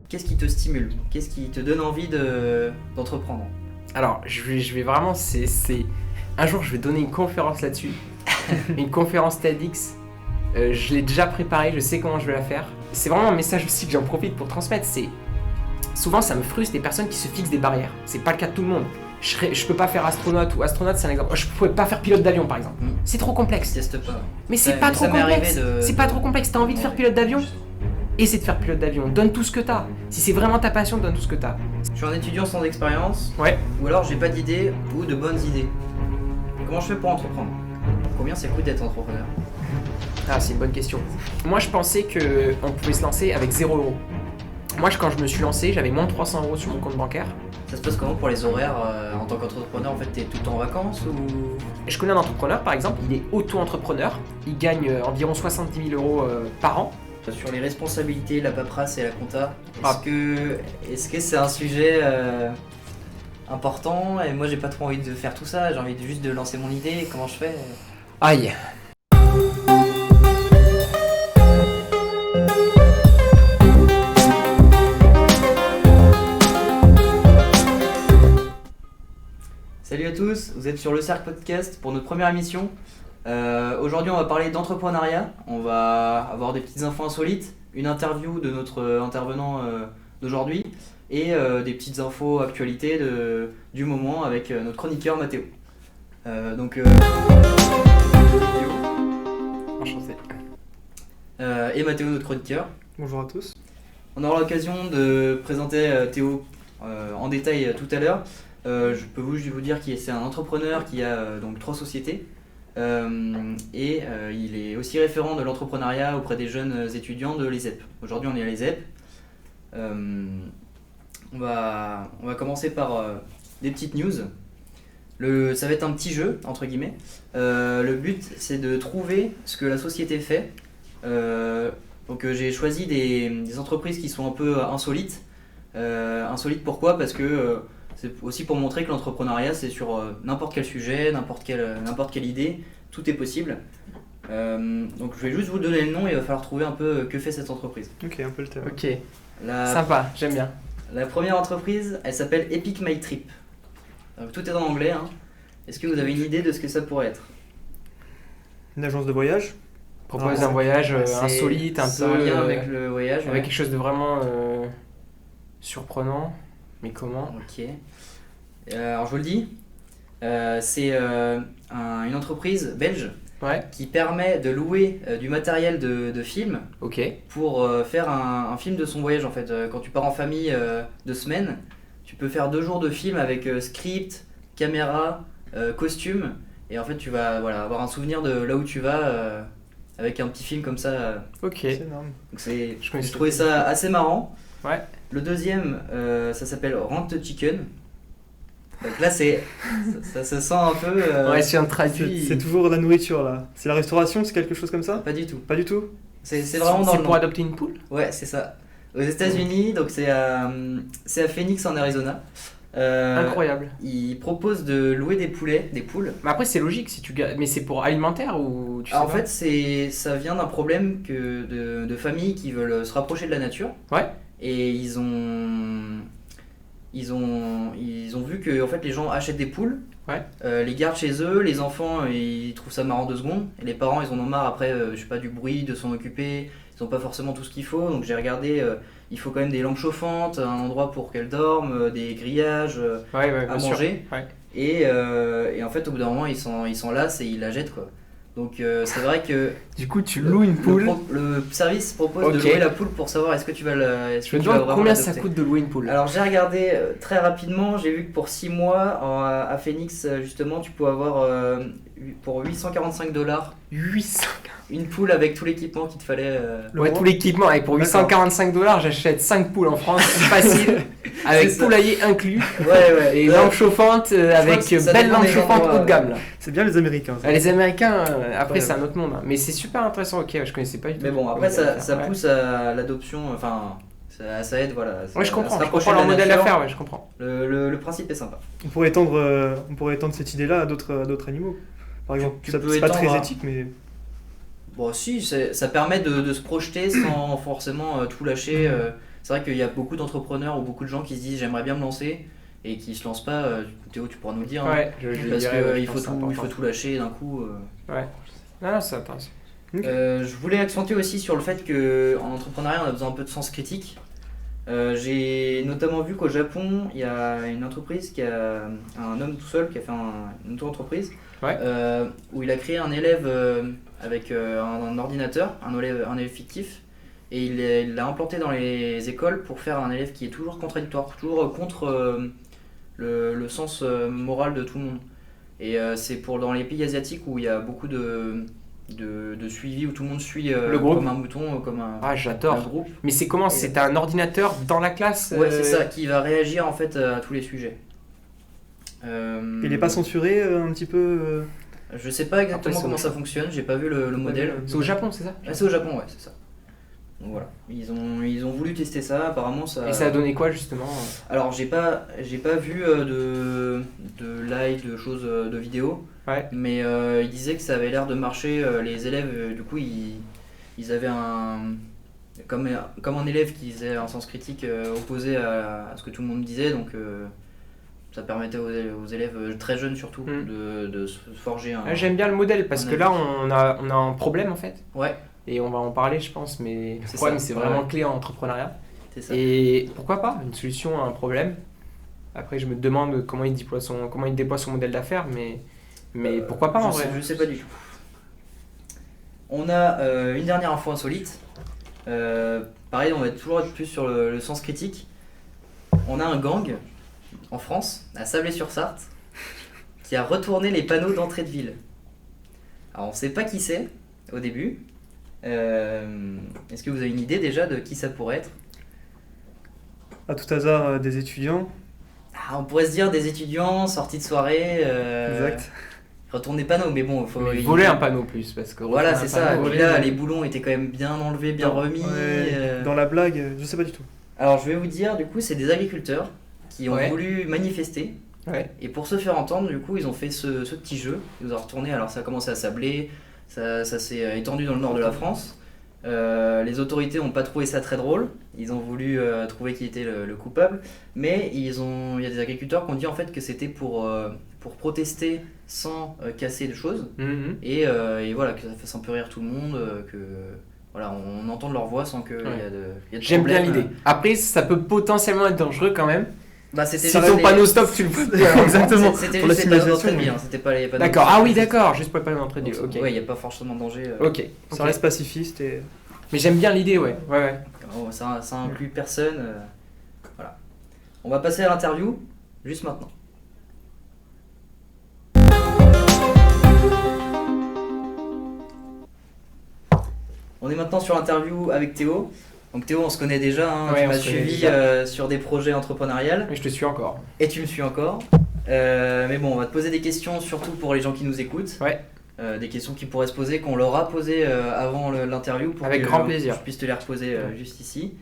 qu'est-ce qui te stimule? Qu'est-ce qui te donne envie d'entreprendre? Alors, je vais vraiment, un jour, je vais donner une conférence là-dessus, une conférence TEDx. Je l'ai déjà préparée, je sais comment je vais la faire. C'est vraiment un message aussi que j'en profite pour transmettre. Souvent, ça me frustre des personnes qui se fixent des barrières. C'est pas le cas de tout le monde. Je peux pas faire astronaute, ou astronaute, c'est un exemple. Je pouvais pas faire pilote d'avion, par exemple. C'est trop complexe. Teste pas. Mais c'est pas trop complexe. C'est pas trop complexe. T'as envie de faire pilote d'avion? Essaie de faire pilote d'avion. Donne tout ce que t'as. Si c'est vraiment ta passion, donne tout ce que t'as. Je suis un étudiant sans expérience. Ouais. Ou alors j'ai pas d'idées ou de bonnes idées. Comment je fais pour entreprendre? Combien ça coûte d'être entrepreneur? Ah, c'est une bonne question. Moi, je pensais qu'on pouvait se lancer avec 0€. Moi, quand je me suis lancé, j'avais moins de 300€ sur mon compte bancaire. Ça se passe comment pour les horaires en tant qu'entrepreneur? En fait, t'es tout le temps en vacances ou... Je connais un entrepreneur, par exemple, il est auto-entrepreneur. Il gagne environ 70 000€ par an. Sur les responsabilités, la paperasse et la compta, Ah. est-ce que c'est un sujet important? Et moi, j'ai pas trop envie de faire tout ça. J'ai envie juste de lancer mon idée. Comment je fais? Aïe. Salut à tous, vous êtes sur le Cercle Podcast pour notre première émission. Aujourd'hui, on va parler d'entrepreneuriat. On va avoir des petites infos insolites, une interview de notre intervenant d'aujourd'hui et des petites infos actualités du moment avec notre chroniqueur Mathéo. Théo. Enchanté. Et Mathéo, notre chroniqueur. Bonjour à tous. On aura l'occasion de présenter Théo en détail tout à l'heure. Je peux vous dire que c'est un entrepreneur qui a donc 3 sociétés et il est aussi référent de l'entrepreneuriat auprès des jeunes étudiants de l'ESEP. Aujourd'hui on est à l'ESEP. On va commencer par des petites news. Ça va être un petit jeu entre guillemets. Le but c'est de trouver ce que la société fait. Donc j'ai choisi des entreprises qui sont un peu insolites. Insolites pourquoi? Parce que c'est aussi pour montrer que l'entrepreneuriat c'est sur n'importe quel sujet, n'importe quelle idée, tout est possible. Donc je vais juste vous donner le nom et il va falloir trouver un peu que fait cette entreprise. Ok, un peu le thème. Ok. Sympa, j'aime bien. La première entreprise, elle s'appelle Epic My Trip. Donc, tout est en anglais. Hein. Est-ce que vous avez une idée de ce que ça pourrait être? Une agence de voyage. Propose un voyage C'est- insolite, un c'est peu en lien avec le voyage. avec ouais. quelque chose de vraiment surprenant. Mais comment? Ok. Alors je vous le dis, c'est une entreprise belge Ouais. qui permet de louer du matériel de film Ok. pour faire un film de son voyage en fait. Quand tu pars en famille 2 semaines, tu peux faire 2 jours de film avec script, caméra, costume et en fait tu vas avoir un souvenir de là où tu vas avec un petit film comme ça. Ok. C'est énorme. Donc Je connaissais j'ai trouvé ça assez marrant. Ouais. Le deuxième, ça s'appelle Rent Chicken. Donc là, ça se sent un peu. Ouais, si on traduit. C'est toujours la nourriture là. C'est la restauration, c'est quelque chose comme ça? Pas du tout. Pas du tout. C'est vraiment dans le pour nom. adopter une poule? Ouais, c'est ça. Aux États-Unis, donc c'est à Phoenix en Arizona. Incroyable. Ils proposent de louer des poules. Mais après, c'est logique si tu mais c'est pour alimentaire ou tu sais Alors, en pas? fait, ça vient d'un problème de familles qui veulent se rapprocher de la nature. Ouais. Et ils ont vu que en fait, les gens achètent des poules, Ouais. les gardent chez eux, les enfants ils trouvent ça marrant 2 secondes, et les parents ils en ont marre après, je sais pas, du bruit, de s'en occuper, ils n'ont pas forcément tout ce qu'il faut, donc j'ai regardé, il faut quand même des lampes chauffantes, un endroit pour qu'elles dorment, des grillages Ouais, à bien sûr. manger, Ouais. et en fait au bout d'un moment ils s'en lassent et ils la jettent quoi. Donc c'est vrai que Du coup, tu loues une poule. le service propose Ok. de louer la poule pour savoir est-ce que tu vas Je me demande combien ça coûte de louer une poule. Alors j'ai regardé très rapidement, j'ai vu que pour 6 mois à Phoenix justement tu peux avoir pour $845 800. une poule avec tout l'équipement qu'il te fallait. Le Ouais, roi. tout l'équipement. Et pour D'accord. $845, j'achète 5 poules en France, facile, avec C'est ça. poulailler inclus. Ouais. Et lampes chauffantes avec que ça belles dépend lampes des chauffantes endroits, haut de gamme. Là. C'est bien les Américains. ça. Les Américains, après Ouais. c'est un autre monde. Hein. Mais c'est super intéressant, ok, je connaissais pas du tout. Mais bon après ça Ouais. pousse à l'adoption, enfin ça aide voilà. Ouais, je comprends, à se je rapprocher comprends leur de la modèle nature. d'affaires, ouais, je comprends. Le principe est sympa. On pourrait étendre cette idée-là à d'autres animaux. Par exemple, tu ça, peux c'est pas étendre très à- éthique, mais Bon si, ça permet de se projeter sans forcément tout lâcher. c'est vrai qu'il y a beaucoup d'entrepreneurs ou beaucoup de gens qui se disent j'aimerais bien me lancer et qui se lancent pas. Théo, tu pourras nous le dire. Ouais, je le Parce dirais, ouais, qu'il je faut, pense que c'est il faut important. tout lâcher d'un coup. Ouais. Non, c'est intéressant. Je voulais accentuer aussi sur le fait qu'en entrepreneuriat, on a besoin un peu de sens critique. J'ai notamment vu qu'au Japon, il y a une entreprise qui a un homme tout seul qui a fait une auto-entreprise Ouais. où il a créé un élève avec un ordinateur, un élève fictif, et il l'a implanté dans les écoles pour faire un élève qui est toujours contradictoire, toujours contre le sens moral de tout le monde. Et c'est pour dans les pays asiatiques où il y a beaucoup de suivi, où tout le monde suit Le groupe. comme un mouton, comme un J'adore. groupe. Mais c'est comment? C'est un ordinateur dans la classe? Ouais, c'est ça, qui va réagir en fait à tous les sujets. Il n'est pas censuré un petit peu Je sais pas exactement Après, comment ça fonctionne, j'ai pas vu le modèle. C'est au Japon, c'est ça? Ah, c'est au Japon, ouais, c'est ça. Donc voilà, ils ont voulu tester ça, apparemment ça. Et ça a donné quoi justement? Alors j'ai pas vu de live, de choses, de vidéos, Ouais. mais ils disaient que ça avait l'air de marcher. Les élèves, du coup, ils avaient comme un élève qui faisait un sens critique opposé à ce que tout le monde disait, donc ça permettait aux élèves très jeunes surtout de se forger un. J'aime bien le modèle parce un que là avis. on a un problème en fait. Ouais, Et on va en parler je pense, mais le C'est problème ça, c'est ouais. vraiment clé en entrepreneuriat. c'est ça. Et pourquoi pas une solution à un problème. Après je me demande comment il déploie son modèle d'affaires, mais pourquoi pas en vrai. Je sais pas du tout. On a une dernière info insolite. Pareil, on va toujours être plus sur le sens critique. On a un gang en France, à Sablé-sur-Sarthe, qui a retourné les panneaux d'entrée de ville. Alors on sait pas qui c'est au début. Est-ce que vous avez une idée déjà de qui ça pourrait être? à tout hasard des étudiants. On pourrait se dire des étudiants sortis de soirée. Exact. Retourner les panneaux, mais bon, il faut. Mais voler un panneau plus parce que Voilà, retourner c'est un ça. panneau, Et puis là, les boulons étaient quand même bien enlevés, bien remis. Ouais, dans la blague, je sais pas du tout. Alors, je vais vous dire, du coup, c'est des agriculteurs qui ont Ouais. voulu manifester. Ouais. Et pour se faire entendre, du coup, ils ont fait ce petit jeu. Ils ont retourné. Alors, ça a commencé à Sablé, ça s'est étendu dans le nord de la France. Les autorités n'ont pas trouvé ça très drôle. Ils ont voulu trouver qui était le coupable. Mais il y a des agriculteurs qui ont dit en fait que c'était pour protester sans casser de choses. Mhm. Et voilà, que ça fasse un peu rire tout le monde, que voilà, on entende leur voix sans qu'il y a de J'aime bien problème. l'idée. Après ça peut potentiellement être dangereux quand même. Bah, c'était Si juste ton les- panneau stop tu le fous. Exactement. C'était Pour la juste les panneaux d'entrée signalisation. de ville, hein, c'était pas les panneaux. D'accord. Ah oui d'accord. Juste pour le panneau d'entrée de Donc, ville. Ok. ouais, il n'y a pas forcément de danger. Ok. Ça Ok. reste pacifiste et Mais j'aime bien l'idée ouais. Ouais ouais. Ça inclut personne. Voilà. On va passer à l'interview, juste maintenant. On est maintenant sur l'interview avec Théo. Donc Théo, on se connaît déjà, hein, Ouais, tu on m'as se connaît suivi déjà. sur des projets entrepreneuriales Mais je te suis encore. et tu me suis encore. Mais bon, on va te poser des questions surtout pour les gens qui nous écoutent. Ouais. Des questions qui pourraient se poser, qu'on leur a posées avant l'interview pour Avec que grand plaisir. je puisse te les reposer juste ici.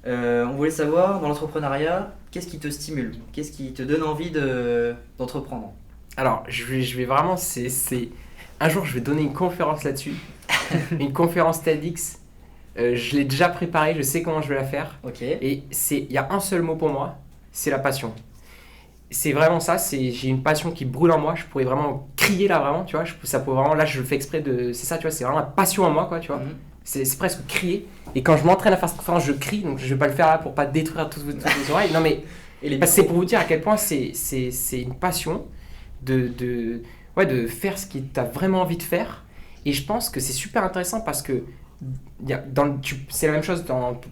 On voulait savoir, dans l'entrepreneuriat, qu'est-ce qui te stimule? Qu'est-ce qui te donne envie d'entreprendre? Alors je vais vraiment un jour je vais donner une conférence là-dessus. Une conférence TEDx. Je l'ai déjà préparée. Je sais comment je vais la faire. Ok. Et il y a un seul mot pour moi, c'est la passion. C'est vraiment ça, j'ai une passion qui brûle en moi, je pourrais vraiment crier là vraiment, tu vois, ça pourrait vraiment, là je le fais exprès de, c'est ça, tu vois, c'est vraiment la passion en moi, quoi, tu vois, Mhm. c'est presque crier. Et quand je m'entraîne à faire cette conférence, je crie, donc je vais pas le faire là pour pas détruire toutes vos oreilles, non mais, Et les parce que c'est micros pour vous dire à quel point c'est une passion de faire ce qui t'as vraiment envie de faire. Et je pense que c'est super intéressant parce que c'est la même chose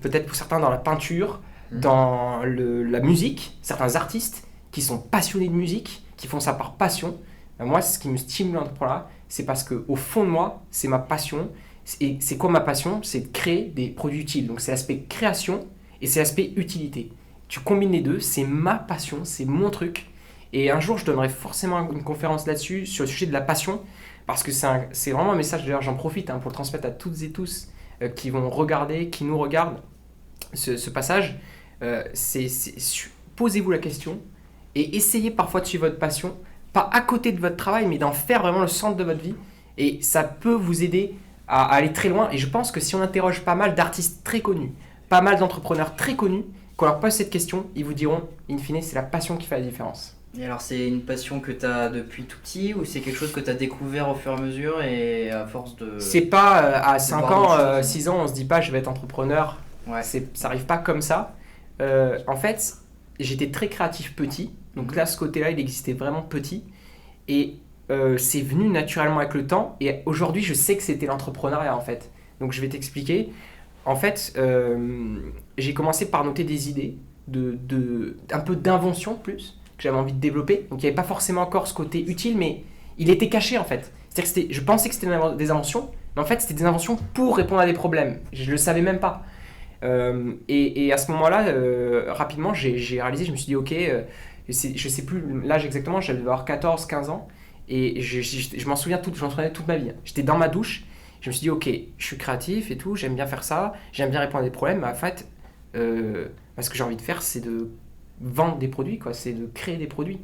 peut-être pour certains dans la peinture, dans la musique, certains artistes qui sont passionnés de musique, qui font ça par passion. Ben moi, ce qui me stimule dans l'entrepreneuriat, c'est parce qu'au fond de moi, c'est ma passion. Et c'est quoi ma passion? C'est de créer des produits utiles. Donc c'est l'aspect création et c'est l'aspect utilité. Tu combines les deux, c'est ma passion, c'est mon truc. Et un jour, je donnerai forcément une conférence là-dessus, sur le sujet de la passion, parce que c'est vraiment un message, d'ailleurs j'en profite pour le transmettre à toutes et tous qui vont regarder, qui nous regardent ce passage. Posez-vous la question et essayez parfois de suivre votre passion, pas à côté de votre travail, mais d'en faire vraiment le centre de votre vie. Et ça peut vous aider à aller très loin. Et je pense que si on interroge pas mal d'artistes très connus, pas mal d'entrepreneurs très connus, quand on leur pose cette question, ils vous diront, in fine, c'est la passion qui fait la différence. Et alors, c'est une passion que tu as depuis tout petit ou c'est quelque chose que tu as découvert au fur et à mesure et à force de. C'est pas à 5 voir ans, d'autres choses. 6 ans, on se dit pas je vais être entrepreneur. Ouais. Ça arrive pas comme ça. En fait, j'étais très créatif petit. Donc là, ce côté-là, il existait vraiment petit. Et c'est venu naturellement avec le temps. Et aujourd'hui, je sais que c'était l'entrepreneuriat en fait. Donc je vais t'expliquer. En fait, j'ai commencé par noter des idées, un peu d'invention plus, que j'avais envie de développer. Donc il n'y avait pas forcément encore ce côté utile, mais il était caché en fait. C'est-à-dire que je pensais que c'était des inventions, mais en fait c'était des inventions pour répondre à des problèmes. Je ne le savais même pas. Et à ce moment-là, rapidement, j'ai réalisé, je me suis dit, ok, je sais plus l'âge exactement, j'allais avoir 14, 15 ans, et je m'en souviens toute ma vie. J'étais dans ma douche, je me suis dit, ok, je suis créatif et tout, j'aime bien faire ça, j'aime bien répondre à des problèmes, mais en fait, ce que j'ai envie de faire, c'est de vendre des produits, quoi, c'est de créer des produits.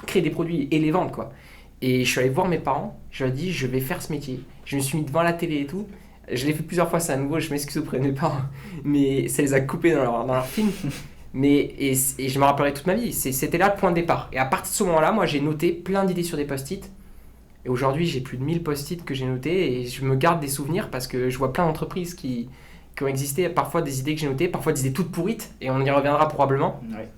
Créer des produits et les vendre, quoi. Et je suis allé voir mes parents, je leur ai dit, je vais faire ce métier. Je me suis mis devant la télé et tout. Je l'ai fait plusieurs fois, c'est à nouveau, je m'excuse auprès de mes parents, mais ça les a coupés dans leur film. Et je me rappellerai toute ma vie, c'était là le point de départ. Et à partir de ce moment-là, moi j'ai noté plein d'idées sur des post-it. Et aujourd'hui, j'ai plus de 1000 post-it que j'ai notés et je me garde des souvenirs parce que je vois plein d'entreprises qui ont existé, parfois des idées que j'ai notées, parfois des idées toutes pourrites, et on y reviendra probablement. Ouais.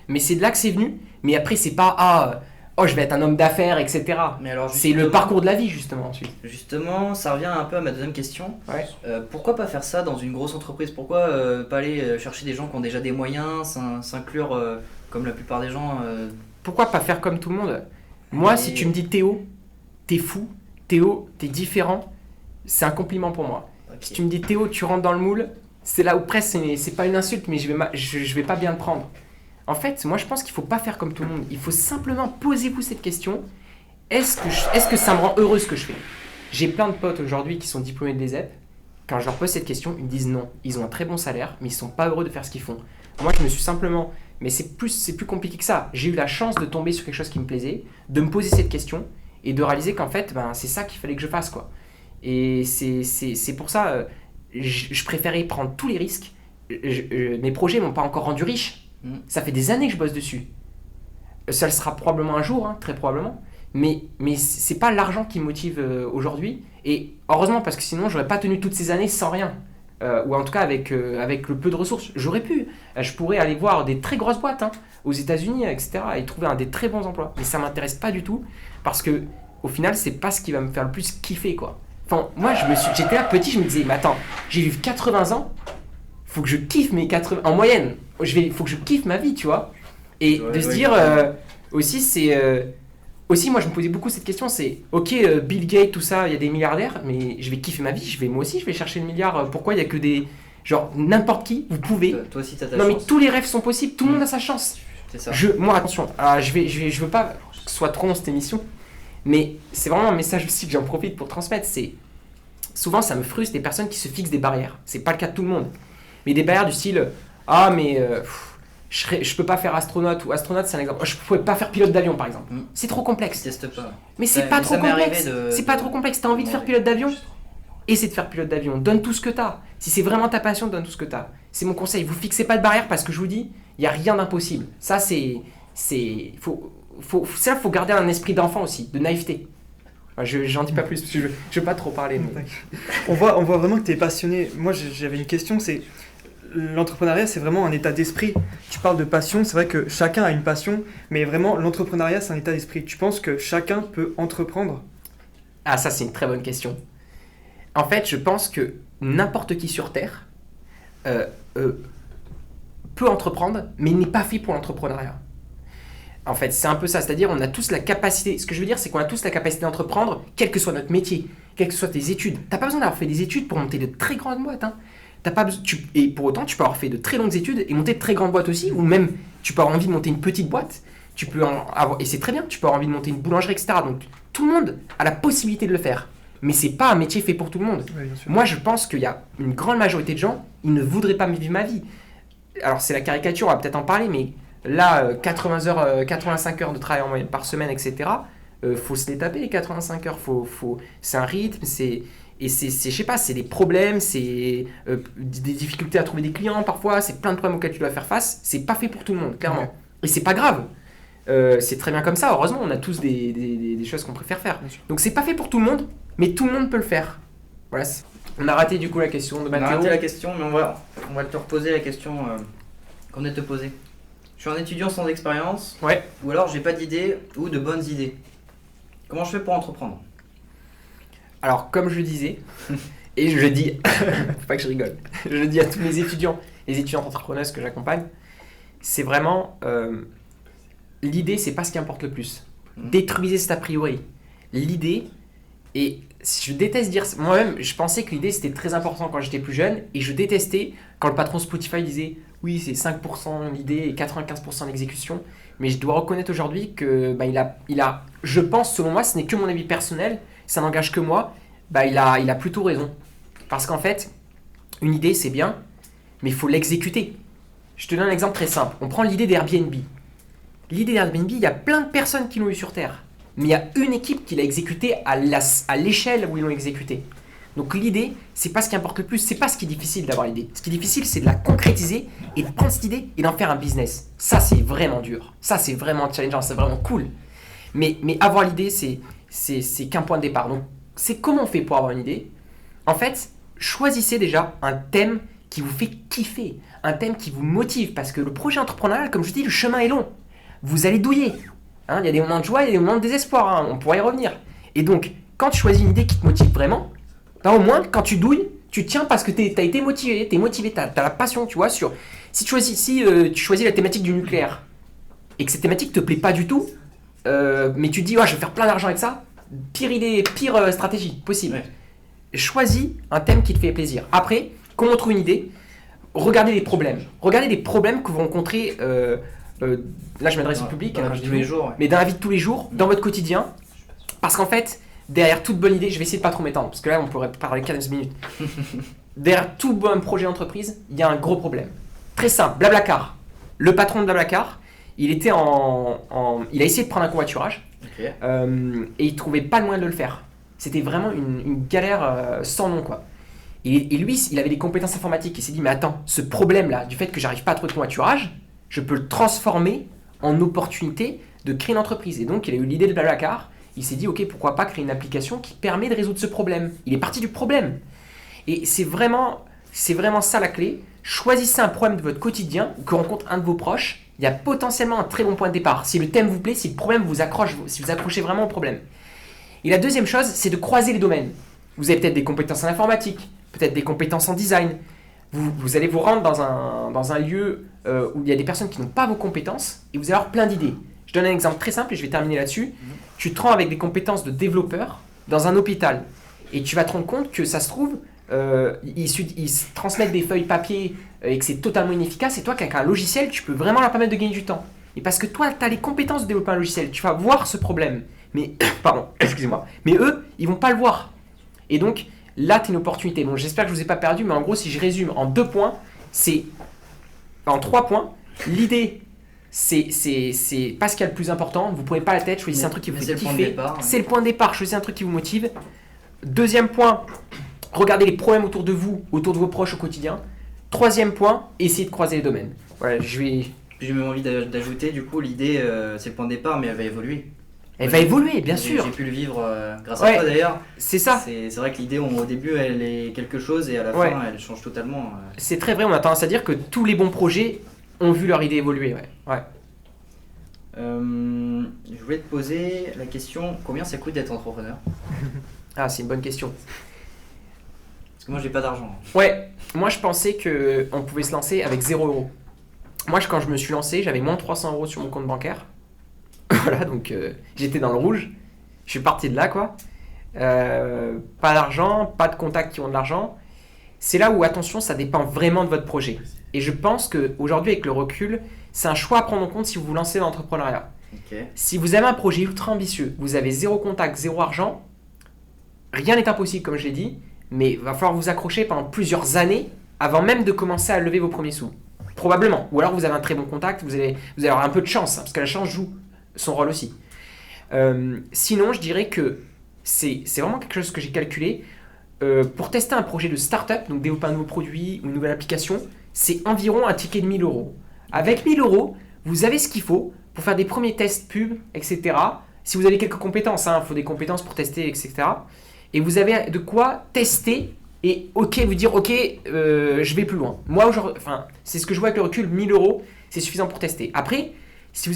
Mais c'est de là que c'est venu, mais après c'est pas oh je vais être un homme d'affaires, etc. Mais alors, C'est le justement- parcours de la vie justement ensuite. Justement, ça revient un peu à ma deuxième question. Ouais. Pourquoi pas faire ça dans une grosse entreprise? Pourquoi pas aller chercher des gens qui ont déjà des moyens, s'inclure comme la plupart des gens Pourquoi pas faire comme tout le monde? Moi, Mais- si tu me dis Théo, t'es fou, Théo, t'es différent, c'est un compliment pour moi. ok. Si tu me dis Théo, tu rentres dans le moule, c'est là où presque c'est pas une insulte, mais je vais pas bien le prendre. En fait, moi je pense qu'il faut pas faire comme tout le monde. Il faut simplement posez-vous cette question. Est-ce que ça me rend heureux ce que je fais? J'ai plein de potes aujourd'hui qui sont diplômés de l'ESEP. Quand je leur pose cette question, ils me disent non. Ils ont un très bon salaire, mais ils sont pas heureux de faire ce qu'ils font. Moi, je me suis simplement... Mais c'est plus compliqué que ça. J'ai eu la chance de tomber sur quelque chose qui me plaisait, de me poser cette question et de réaliser qu'en fait, c'est ça qu'il fallait que je fasse, quoi. Et c'est pour ça, je préférais prendre tous les risques. Mes projets m'ont pas encore rendu riche. Ça fait des années que je bosse dessus. Ça le sera probablement un jour, très probablement. Mais c'est pas l'argent qui me motive aujourd'hui. Et heureusement, parce que sinon, j'aurais pas tenu toutes ces années sans rien. Ou en tout cas, avec le peu de ressources. J'aurais pu. Je pourrais aller voir des très grosses boîtes aux États-Unis, etc. et trouver des très bons emplois. Mais ça m'intéresse pas du tout. Parce que, au final, c'est pas ce qui va me faire le plus kiffer, quoi. Enfin, moi, j'étais là petit, je me disais, mais attends, j'ai vécu 80 ans. Faut que je kiffe mes 80 en moyenne. Faut que je kiffe ma vie, tu vois. Et Ouais, de se ouais, dire ouais. aussi, aussi, moi, je me posais beaucoup cette question, c'est ok, Bill Gates, tout ça, il y a des milliardaires, mais je vais kiffer ma vie. Moi aussi, je vais chercher le milliard. Pourquoi il y a que des genre n'importe qui, vous pouvez. Toi aussi, t'as ta Non, mais chance. tous les rêves sont possibles. Tout le monde a sa chance. C'est ça. Moi, attention. Je veux pas que ce soit trop long cette émission, mais c'est vraiment un message aussi que j'en profite pour transmettre. C'est souvent, ça me frustre des personnes qui se fixent des barrières. C'est pas le cas de tout le monde. Mais des barrières du style je peux pas faire astronaute, ou astronaute c'est un exemple. Je pouvais pas faire pilote d'avion par exemple. C'est trop Je complexe. teste pas. Mais c'est Ça- pas mais trop ça m'est complexe. arrivé de- C'est pas trop complexe. T'as envie de faire pilote d'avion? Essaie de faire pilote d'avion. Donne tout ce que t'as. Si c'est vraiment ta passion, donne tout ce que t'as. C'est mon conseil. Vous fixez pas de barrière parce que je vous dis, il y a rien d'impossible. Ça faut garder un esprit d'enfant aussi, de naïveté. J'en dis pas plus parce que je veux pas trop parler. Mais... On voit vraiment que tu es passionné. Moi, j'avais une question, c'est l'entrepreneuriat, c'est vraiment un état d'esprit. Tu parles de passion, c'est vrai que chacun a une passion, mais vraiment, l'entrepreneuriat, c'est un état d'esprit. Tu penses que chacun peut entreprendre? Ah, ça, c'est une très bonne question. En fait, je pense que n'importe qui sur Terre peut entreprendre, mais n'est pas fait pour l'entrepreneuriat. En fait, c'est un peu ça. C'est-à-dire, on a tous la capacité... Ce que je veux dire, c'est qu'on a tous la capacité d'entreprendre, quel que soit notre métier, quelles que soient tes études. T'as pas besoin d'avoir fait des études pour monter de très grandes boîtes. T'as pas besoin... Et pour autant, tu peux avoir fait de très longues études et monter de très grandes boîtes aussi, ou même, tu peux avoir envie de monter une petite boîte. Tu peux avoir... Et c'est très bien, tu peux avoir envie de monter une boulangerie, etc. Donc, tout le monde a la possibilité de le faire. Mais c'est pas un métier fait pour tout le monde. Oui, bien sûr. Moi, je pense qu'il y a une grande majorité de gens, ils ne voudraient pas vivre ma vie. Alors, c'est la caricature, on va peut-être en parler, mais là, 85 heures de travail en moyenne par semaine, etc., faut se les taper, les 85 heures. C'est un rythme, Et je sais pas, c'est des problèmes, c'est des difficultés à trouver des clients parfois, c'est plein de problèmes auxquels tu dois faire face. C'est pas fait pour tout le monde, clairement. Ouais. Et c'est pas grave. C'est très bien comme ça, heureusement, on a tous des choses qu'on préfère faire. Bien sûr. Donc c'est pas fait pour tout le monde, mais tout le monde peut le faire. Voilà. On a raté du coup la question de On a Mathéo. raté la question, mais on va te reposer la question qu'on venait de te poser. Je suis un étudiant sans expérience, Ouais. ou alors j'ai pas d'idées ou de bonnes idées. Comment je fais pour entreprendre? Alors, comme je le disais, et je le dis, faut pas que je rigole, je le dis à tous mes étudiants, les étudiantes entrepreneuses que j'accompagne, c'est vraiment l'idée, c'est pas ce qui importe le plus. Détruisez cet a priori. L'idée, et je déteste dire ça, moi-même, je pensais que l'idée c'était très important quand j'étais plus jeune, et je détestais quand le patron Spotify disait oui, c'est 5% l'idée et 95% l'exécution. Mais je dois reconnaître aujourd'hui que il a, je pense, selon moi, ce n'est que mon avis personnel, ça n'engage que moi, il a plutôt raison. Parce qu'en fait, une idée c'est bien, mais il faut l'exécuter. Je te donne un exemple très simple. On prend l'idée d'Airbnb. L'idée d'Airbnb, il y a plein de personnes qui l'ont eu sur Terre. Mais il y a une équipe qui l'a exécutée à l'échelle où ils l'ont exécutée. Donc l'idée, c'est pas ce qui importe le plus, c'est pas ce qui est difficile d'avoir l'idée. Ce qui est difficile, c'est de la concrétiser et de prendre cette idée et d'en faire un business. Ça, c'est vraiment dur. Ça, c'est vraiment challengeant, c'est vraiment cool. Mais avoir l'idée, c'est qu'un point de départ. Donc, c'est comment on fait pour avoir une idée. En fait, choisissez déjà un thème qui vous fait kiffer, un thème qui vous motive, parce que le projet entrepreneurial, comme je dis, le chemin est long. Vous allez douiller. Hein, il y a des moments de joie, il y a des moments de désespoir, hein, on pourra y revenir. Et donc, quand tu choisis une idée qui te motive vraiment, au moins, quand tu douilles, tu tiens parce que tu as été motivé, tu as la passion, tu vois. Si tu choisis la thématique du nucléaire, et que cette thématique te plaît pas du tout, mais tu te dis, je vais faire plein d'argent avec ça, pire idée, pire stratégie possible. Ouais. Choisis un thème qui te fait plaisir. Après, comment on trouve une idée? Regardez les problèmes. Regardez les problèmes que vous rencontrez. Là, je m'adresse au public. Dans la vie de tous les jours. Ouais. Mais dans la vie de tous les jours, dans votre quotidien. Parce qu'en fait, derrière toute bonne idée, je vais essayer de pas trop m'étendre, parce que là, on pourrait parler 15 minutes. Derrière tout bon projet d'entreprise, il y a un gros problème. Très simple, Blablacar. Le patron de Blablacar, il était il a essayé de prendre un covoiturage, Ok. et il trouvait pas le moyen de le faire. C'était vraiment une galère sans nom, quoi. Et lui, il avait des compétences informatiques. Il s'est dit, mais attends, ce problème-là, du fait que j'arrive pas à trouver de covoiturage, je peux le transformer en opportunité de créer une entreprise. Et donc, il a eu l'idée de Blablacar. Il s'est dit, ok, pourquoi pas créer une application qui permet de résoudre ce problème. Il est parti du problème. Et c'est vraiment ça la clé. Choisissez un problème de votre quotidien que rencontre un de vos proches. Il y a potentiellement un très bon point de départ. Si le thème vous plaît, si le problème vous accroche, si vous accrochez vraiment au problème. Et la deuxième chose, c'est de croiser les domaines. Vous avez peut-être des compétences en informatique, peut-être des compétences en design. Vous allez vous rendre dans un lieu où il y a des personnes qui n'ont pas vos compétences et vous allez avoir plein d'idées. Je donne un exemple très simple et je vais terminer là-dessus. Tu te rends avec des compétences de développeur dans un hôpital et tu vas te rendre compte que ça se trouve, ils se transmettent des feuilles papier et que c'est totalement inefficace, et toi, qu'avec un logiciel, tu peux vraiment leur permettre de gagner du temps. Et parce que toi, tu as les compétences de développer un logiciel, tu vas voir ce problème. Mais, pardon, excusez-moi. Mais eux, ils vont pas le voir. Et donc, là, tu as une opportunité. Bon, j'espère que je vous ai pas perdu, mais en gros, si je résume en 2 points, en 3 points, l'idée, c'est pas ce qu'il y a le plus important. Vous ne prenez pas la tête, choisissez un truc qui vous fait kiffer. C'est le point de départ, choisissez un truc qui vous motive. Deuxième point, regardez les problèmes autour de vous, autour de vos proches au quotidien. Troisième point, essayez de croiser les domaines. Voilà, j'ai même envie d'ajouter, du coup, l'idée, c'est le point de départ, mais elle va évoluer. Elle va évoluer, bien sûr. J'ai pu le vivre grâce à toi d'ailleurs. C'est ça. C'est vrai que l'idée, au début, elle est quelque chose et à la fin, elle change totalement. C'est très vrai, on a tendance à dire que tous les bons projets ont vu leur idée évoluer. Ouais. Je voulais te poser la question, combien ça coûte d'être entrepreneur? Ah, c'est une bonne question. Parce que moi, j'ai pas d'argent. Ouais, moi je pensais qu'on pouvait se lancer avec 0 €. Moi, quand je me suis lancé, j'avais moins de 300 € sur mon compte bancaire. Voilà, donc j'étais dans le rouge. Je suis parti de là, quoi. Pas d'argent, pas de contacts qui ont de l'argent. C'est là où, attention, ça dépend vraiment de votre projet. Et je pense qu'aujourd'hui, avec le recul, c'est un choix à prendre en compte si vous vous lancez dans l'entrepreneuriat. Okay. Si vous avez un projet ultra ambitieux, vous avez 0 contact, 0 argent, rien n'est impossible, comme je l'ai dit, mais il va falloir vous accrocher pendant plusieurs années avant même de commencer à lever vos premiers sous. Probablement. Ou alors vous avez un très bon contact, vous allez avoir un peu de chance, hein, parce que la chance joue son rôle aussi. Sinon, je dirais que c'est vraiment quelque chose que j'ai calculé. pour tester un projet de start-up, donc développer un nouveau produit ou une nouvelle application, c'est environ un ticket de 1000 euros. Avec 1000 euros, vous avez ce qu'il faut pour faire des premiers tests pub, etc. Si vous avez quelques compétences, il faut des compétences pour tester, etc. Et vous avez de quoi tester et vous dire ok, je vais plus loin. Moi, aujourd'hui, c'est ce que je vois avec le recul, 1000 euros, c'est suffisant pour tester. Après, si vous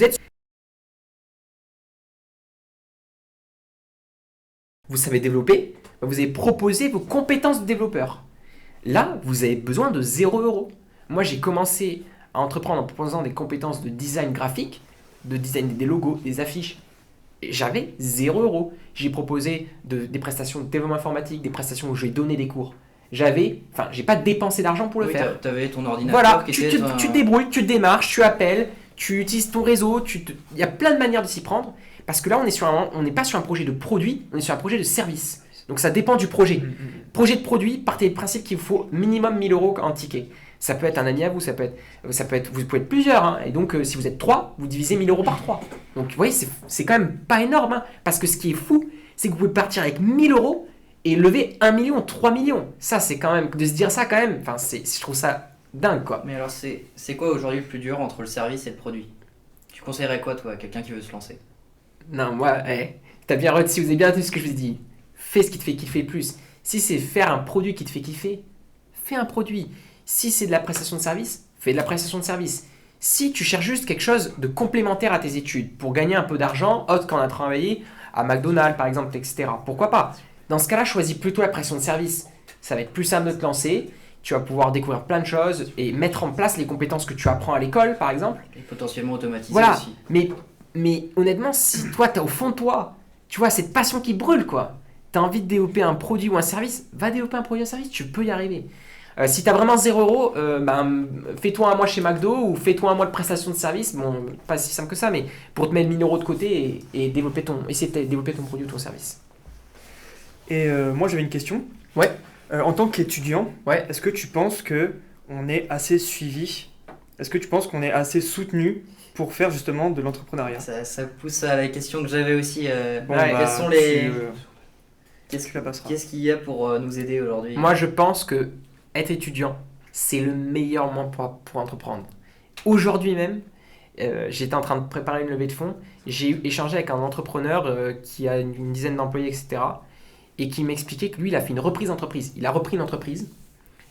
savez développer, vous avez proposé vos compétences de développeur. Là, vous avez besoin de 0 euros. Moi, j'ai commencé à entreprendre en proposant des compétences de design graphique, de design des logos, des affiches. Et j'avais 0 euros. J'ai proposé des prestations de développement informatique, des prestations où je vais donner des cours. J'ai pas dépensé d'argent pour le faire. Tu avais ton ordinateur Voilà, qui tu était te débrouilles, tu te démarches, tu appelles, tu utilises ton réseau. Il y a plein de manières de s'y prendre. Parce que là, on n'est pas sur un projet de produit, on est sur un projet de service. Donc ça dépend du projet. Projet de produit, partez du principe qu'il vous faut minimum 1000 euros en ticket. Ça peut être un ami à vous, vous pouvez être plusieurs. Et donc, si vous êtes 3, vous divisez 1000 euros par 3. Donc, vous voyez, c'est quand même pas énorme. Parce que ce qui est fou, c'est que vous pouvez partir avec 1000 euros et lever 1 million, 3 millions. Ça, c'est quand même, de se dire ça quand même, je trouve ça dingue, quoi. Mais alors, c'est quoi aujourd'hui le plus dur entre le service et le produit? Tu conseillerais quoi, toi, à quelqu'un qui veut se lancer? Non, moi, si vous avez bien entendu ce que je vous ai dit, fais ce qui te fait kiffer le plus. Si c'est faire un produit qui te fait kiffer, fais un produit. Si c'est de la prestation de service, fais de la prestation de service. Si tu cherches juste quelque chose de complémentaire à tes études pour gagner un peu d'argent, autre qu'on a travaillé à McDonald's par exemple, etc. Pourquoi pas? Dans ce cas-là, choisis plutôt la prestation de service. Ça va être plus simple de te lancer. Tu vas pouvoir découvrir plein de choses et mettre en place les compétences que tu apprends à l'école, par exemple. Et potentiellement automatiser voilà. aussi. Mais honnêtement, si toi, tu as au fond de toi, tu vois, cette passion qui brûle, quoi. Tu as envie de développer un produit ou un service, va développer un produit ou un service, tu peux y arriver. Si tu as vraiment 0 euros, fais-toi un mois chez McDo ou fais-toi un mois de prestation de service. Bon, pas si simple que ça, mais pour te mettre 1000 euros de côté et essayer de développer ton produit ou ton service. Et moi, j'avais une question. Ouais. En tant qu'étudiant, Ouais. est-ce que tu penses qu'on est assez suivi? Est-ce que tu penses qu'on est assez soutenu pour faire justement de l'entrepreneuriat? Ça pousse à la question que j'avais aussi. Quels sont les... Qu'est-ce Qu'est-ce qu'il y a pour nous aider aujourd'hui? Moi, je pense que être étudiant, c'est le meilleur moment pour entreprendre. Aujourd'hui même, j'étais en train de préparer une levée de fonds. J'ai échangé avec un entrepreneur qui a une dizaine d'employés, etc. Et qui m'expliquait que lui, il a fait une reprise d'entreprise. Il a repris une entreprise.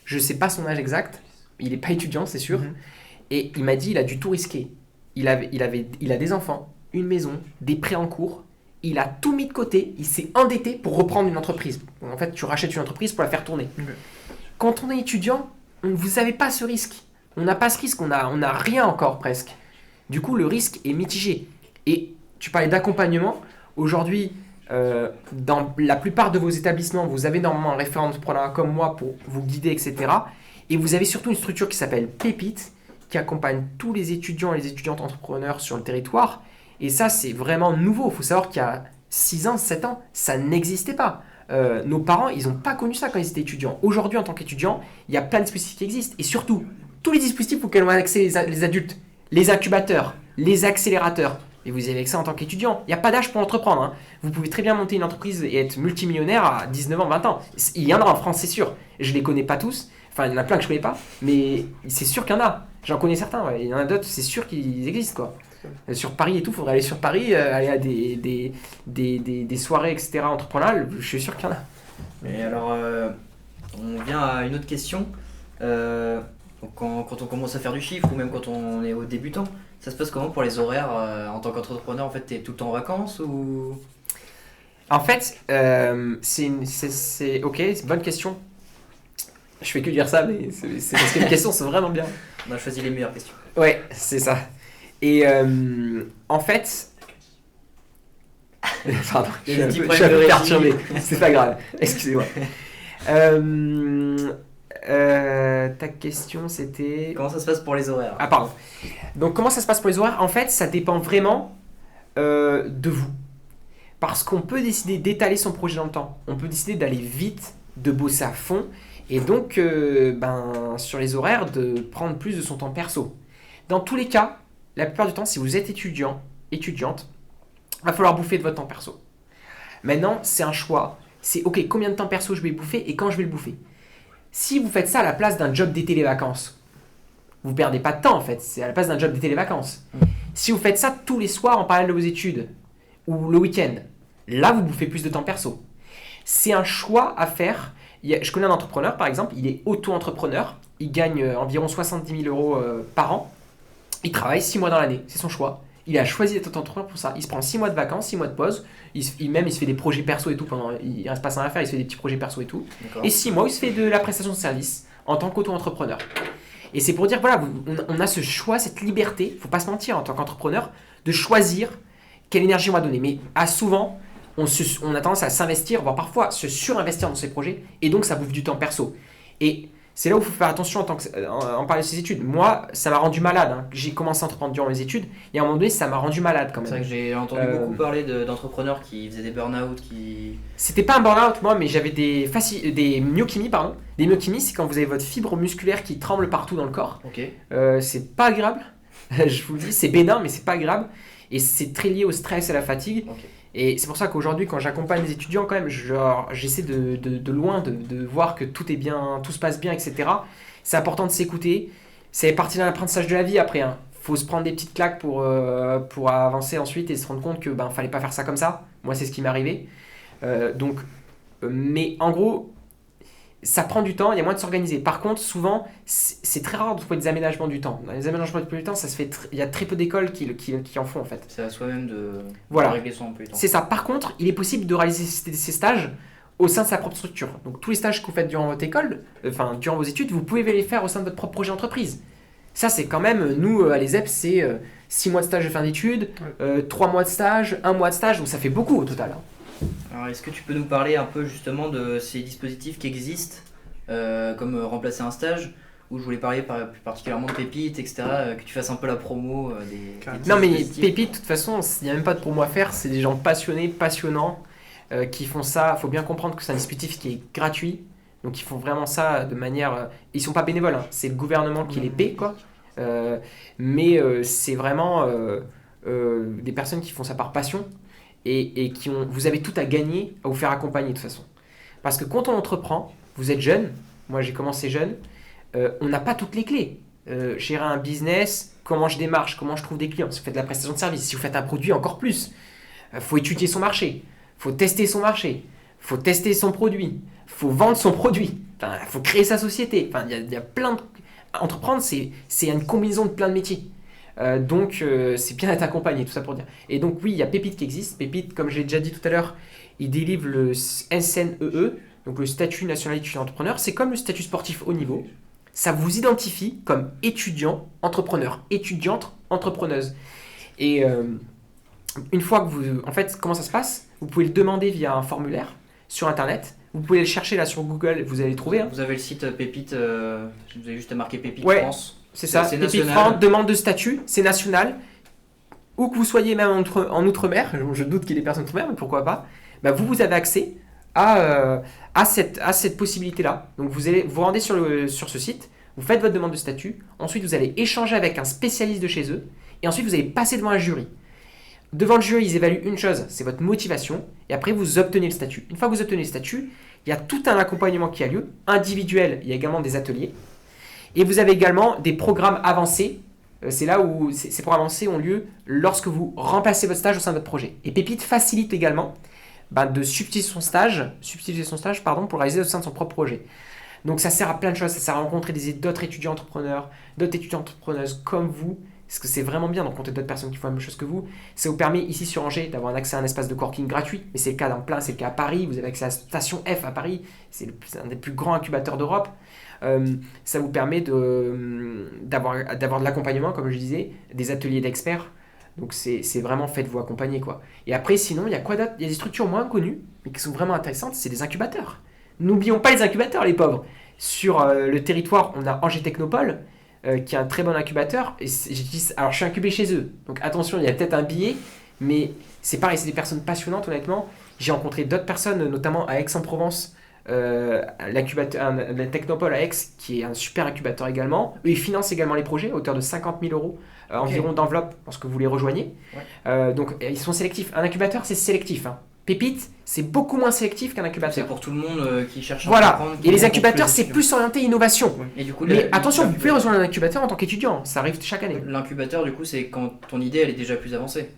Je ne sais pas son âge exact. Il n'est pas étudiant, c'est sûr. Et il m'a dit il a dû tout risquer. Il a des enfants, une maison, des prêts en cours. Il a tout mis de côté. Il s'est endetté pour reprendre une entreprise. En fait, tu rachètes une entreprise pour la faire tourner. Quand on est étudiant, vous n'avez pas ce risque. On n'a pas ce risque. On a rien encore presque. Du coup, le risque est mitigé. Et tu parlais d'accompagnement. Aujourd'hui, dans la plupart de vos établissements, vous avez normalement un référent entrepreneur comme moi pour vous guider, etc. Et vous avez surtout une structure qui s'appelle Pépite, qui accompagne tous les étudiants et les étudiantes entrepreneurs sur le territoire. Et ça, c'est vraiment nouveau. Il faut savoir qu'il y a 6 ans, 7 ans, ça n'existait pas. Nos parents, ils n'ont pas connu ça quand ils étaient étudiants. Aujourd'hui, en tant qu'étudiant, il y a plein de dispositifs qui existent. Et surtout, tous les dispositifs auxquels ont accès les adultes, les incubateurs, les accélérateurs. Et vous avez accès en tant qu'étudiant. Il n'y a pas d'âge pour entreprendre. Hein. Vous pouvez très bien monter une entreprise et être multimillionnaire à 19 ans, 20 ans. Il y en a en France, c'est sûr. Je ne les connais pas tous. Enfin, il y en a plein que je ne connais pas. Mais c'est sûr qu'il y en a. J'en connais certains. Ouais. Il y en a d'autres, c'est sûr qu'ils existent, quoi. Sur Paris et tout, il faudrait aller sur Paris, aller à des soirées, etc. entrepreneuriales. Je suis sûr qu'il y en a. Mais alors, on vient à une autre question. Quand on commence à faire du chiffre ou même quand on est au débutant, ça se passe comment pour les horaires en tant qu'entrepreneur? En fait, t'es tout le temps en vacances ou... En fait, c'est une bonne question. Je fais que dire ça, mais c'est parce que les questions sont vraiment bien. On a choisi les meilleures questions. Ouais, c'est ça. Et en fait... Pardon, je suis un peu perturbé. C'est pas grave, excusez-moi. Ta question, c'était... Comment ça se passe pour les horaires? Ah, pardon. Donc, comment ça se passe pour les horaires? En fait, ça dépend vraiment de vous. Parce qu'on peut décider d'étaler son projet dans le temps. On peut décider d'aller vite, de bosser à fond. Et donc, sur les horaires, de prendre plus de son temps perso. Dans tous les cas, la plupart du temps, si vous êtes étudiante, il va falloir bouffer de votre temps perso. Maintenant, c'est un choix. c'est ok, combien de temps perso je vais bouffer et quand je vais le bouffer. Si vous faites ça à la place d'un job d'été les vacances, vous perdez pas de temps en fait, c'est à la place d'un job d'été les vacances. Si vous faites ça tous les soirs en parallèle de vos études ou le week-end, là vous bouffez plus de temps perso. C'est un choix à faire. Je connais un entrepreneur par exemple, il est auto-entrepreneur, il gagne environ 70 000 euros par an, il travaille 6 mois dans l'année, c'est son choix. Il a choisi d'être entrepreneur pour ça. Il se prend 6 mois de vacances, 6 mois de pause. Il se fait des projets perso et tout. Il reste pas sans rien faire, il se fait des petits projets perso et tout. D'accord. Et 6 mois, il se fait de la prestation de service en tant qu'auto-entrepreneur. Et c'est pour dire, voilà, on a ce choix, cette liberté, faut pas se mentir en tant qu'entrepreneur, de choisir quelle énergie on va donner. Mais souvent, on a tendance à s'investir, voire parfois se surinvestir dans ces projets. Et donc, ça bouffe du temps perso. Et c'est là où il faut faire attention en parlant de ses études. Moi, ça m'a rendu malade. Hein. J'ai commencé à entreprendre durant mes études. Et à un moment donné, ça m'a rendu malade quand même. C'est vrai que j'ai entendu beaucoup parler d'entrepreneurs qui faisaient des burn-out, C'était pas un burn-out, moi, mais j'avais des myokimies, pardon. Des myokimies, c'est quand vous avez votre fibre musculaire qui tremble partout dans le corps. Ok. C'est pas agréable. Je vous le dis, c'est bénin, mais c'est pas agréable. Et c'est très lié au stress et à la fatigue. Ok. Et c'est pour ça qu'aujourd'hui, quand j'accompagne les étudiants, quand même, j'essaie de loin de voir que tout est bien, tout se passe bien, etc. C'est important de s'écouter. C'est partie d'un apprentissage de la vie après. Hein. Faut se prendre des petites claques pour avancer ensuite et se rendre compte que fallait pas faire ça comme ça. Moi, c'est ce qui m'est arrivé. Mais en gros, ça prend du temps, il y a moins de s'organiser. Par contre, souvent, c'est très rare de trouver des aménagements du temps. Dans les aménagements du temps, ça se fait il y a très peu d'écoles qui en font en fait. C'est à soi-même de régler son emploi du temps. C'est ça. Par contre, il est possible de réaliser ces stages au sein de sa propre structure. Donc tous les stages que vous faites durant votre école, durant vos études, vous pouvez les faire au sein de votre propre projet d'entreprise. Ça, c'est quand même, nous, à l'ESEP, c'est 6 mois de stage de fin d'études, 3 mois de stage, 1 mois de stage, donc ça fait beaucoup au total. Hein. Alors, est-ce que tu peux nous parler un peu justement de ces dispositifs qui existent, comme remplacer un stage, où je voulais parler plus particulièrement de Pépite, etc., que tu fasses un peu la promo des Non mais dispositifs. Pépite, de toute façon, il n'y a même pas de promo à faire, c'est des gens passionnés, passionnants, qui font ça. Il faut bien comprendre que c'est un dispositif qui est gratuit, donc ils font vraiment ça de manière... Ils sont pas bénévoles, hein, c'est le gouvernement qui les paie, quoi. Mais c'est vraiment des personnes qui font ça par passion, et vous avez tout à gagner à vous faire accompagner de toute façon. Parce que quand on entreprend, vous êtes jeune, moi j'ai commencé jeune, on n'a pas toutes les clés. Gérer un business, comment je démarche, comment je trouve des clients, si vous faites de la prestation de service, si vous faites un produit encore plus, faut étudier son marché, faut tester son marché, faut tester son produit, faut vendre son produit, faut créer sa société, il y a plein de... Entreprendre, c'est une combinaison de plein de métiers. Donc c'est bien d'être accompagné, tout ça pour dire. Et donc oui, il y a Pépite qui existe. Pépite, comme je l'ai déjà dit tout à l'heure, il délivre le SNEE, donc le statut national étudiant entrepreneur. C'est comme le statut sportif haut niveau. Ça vous identifie comme étudiant entrepreneur, étudiante entrepreneuse. Et une fois que vous... En fait, comment ça se passe? Vous pouvez le demander via un formulaire sur Internet. Vous pouvez le chercher là sur Google, vous allez le trouver. Hein. Vous avez le site Pépite, vous avez juste à marquer Pépite Ouais. France. C'est ça, C'est Pépite national. France, demande de statut, c'est national. Où que vous soyez même en Outre-mer, je doute qu'il y ait des personnes Outre-mer, mais pourquoi pas, vous avez accès à cette possibilité-là. Donc vous allez vous rendez sur ce site, vous faites votre demande de statut, ensuite vous allez échanger avec un spécialiste de chez eux, et ensuite vous allez passer devant un jury. Devant le jury, ils évaluent une chose, c'est votre motivation, et après vous obtenez le statut. Une fois que vous obtenez le statut, il y a tout un accompagnement qui a lieu, individuel, il y a également des ateliers. Et vous avez également des programmes avancés. C'est là où ces programmes avancés ont lieu lorsque vous remplacez votre stage au sein de votre projet. Et Pépite facilite également de substituer son stage pour le réaliser au sein de son propre projet. Donc ça sert à plein de choses. Ça sert à rencontrer d'autres étudiants entrepreneurs, d'autres étudiants entrepreneuses comme vous. Parce que c'est vraiment bien de rencontrer d'autres personnes qui font la même chose que vous. Ça vous permet ici sur Angers d'avoir un accès à un espace de coworking gratuit. Mais c'est le cas dans plein, c'est le cas à Paris. Vous avez accès à la station F à Paris. C'est un des plus grands incubateurs d'Europe. Ça vous permet d'avoir de l'accompagnement, comme je disais, des ateliers d'experts. Donc c'est vraiment faites-vous accompagner, quoi. Et après, sinon, il y a quoi d'autre? Il y a des structures moins connues, mais qui sont vraiment intéressantes, c'est des incubateurs. N'oublions pas les incubateurs, les pauvres. Sur le territoire, on a Angers Technopole, qui est un très bon incubateur. Et alors, je suis incubé chez eux. Donc attention, il y a peut-être un billet, mais c'est pareil, c'est des personnes passionnantes, honnêtement. J'ai rencontré d'autres personnes, notamment à Aix-en-Provence, la Technopole à Aix, qui est un super incubateur également. Eux, ils financent également les projets à hauteur de 50 000 euros environ d'enveloppe lorsque vous les rejoignez. Ouais. Donc, ils sont sélectifs. Un incubateur, c'est sélectif. Hein. Pépite, c'est beaucoup moins sélectif qu'un C'est incubateur. pour tout le monde qui cherche à Voilà, comprendre. et les pour incubateurs, plus c'est d'étudiants. plus orienté innovation. Et du coup, Mais attention, vous pouvez rejoindre un incubateur en tant qu'étudiant, ça arrive chaque année. l'incubateur, du coup, c'est quand ton idée elle est déjà plus avancée.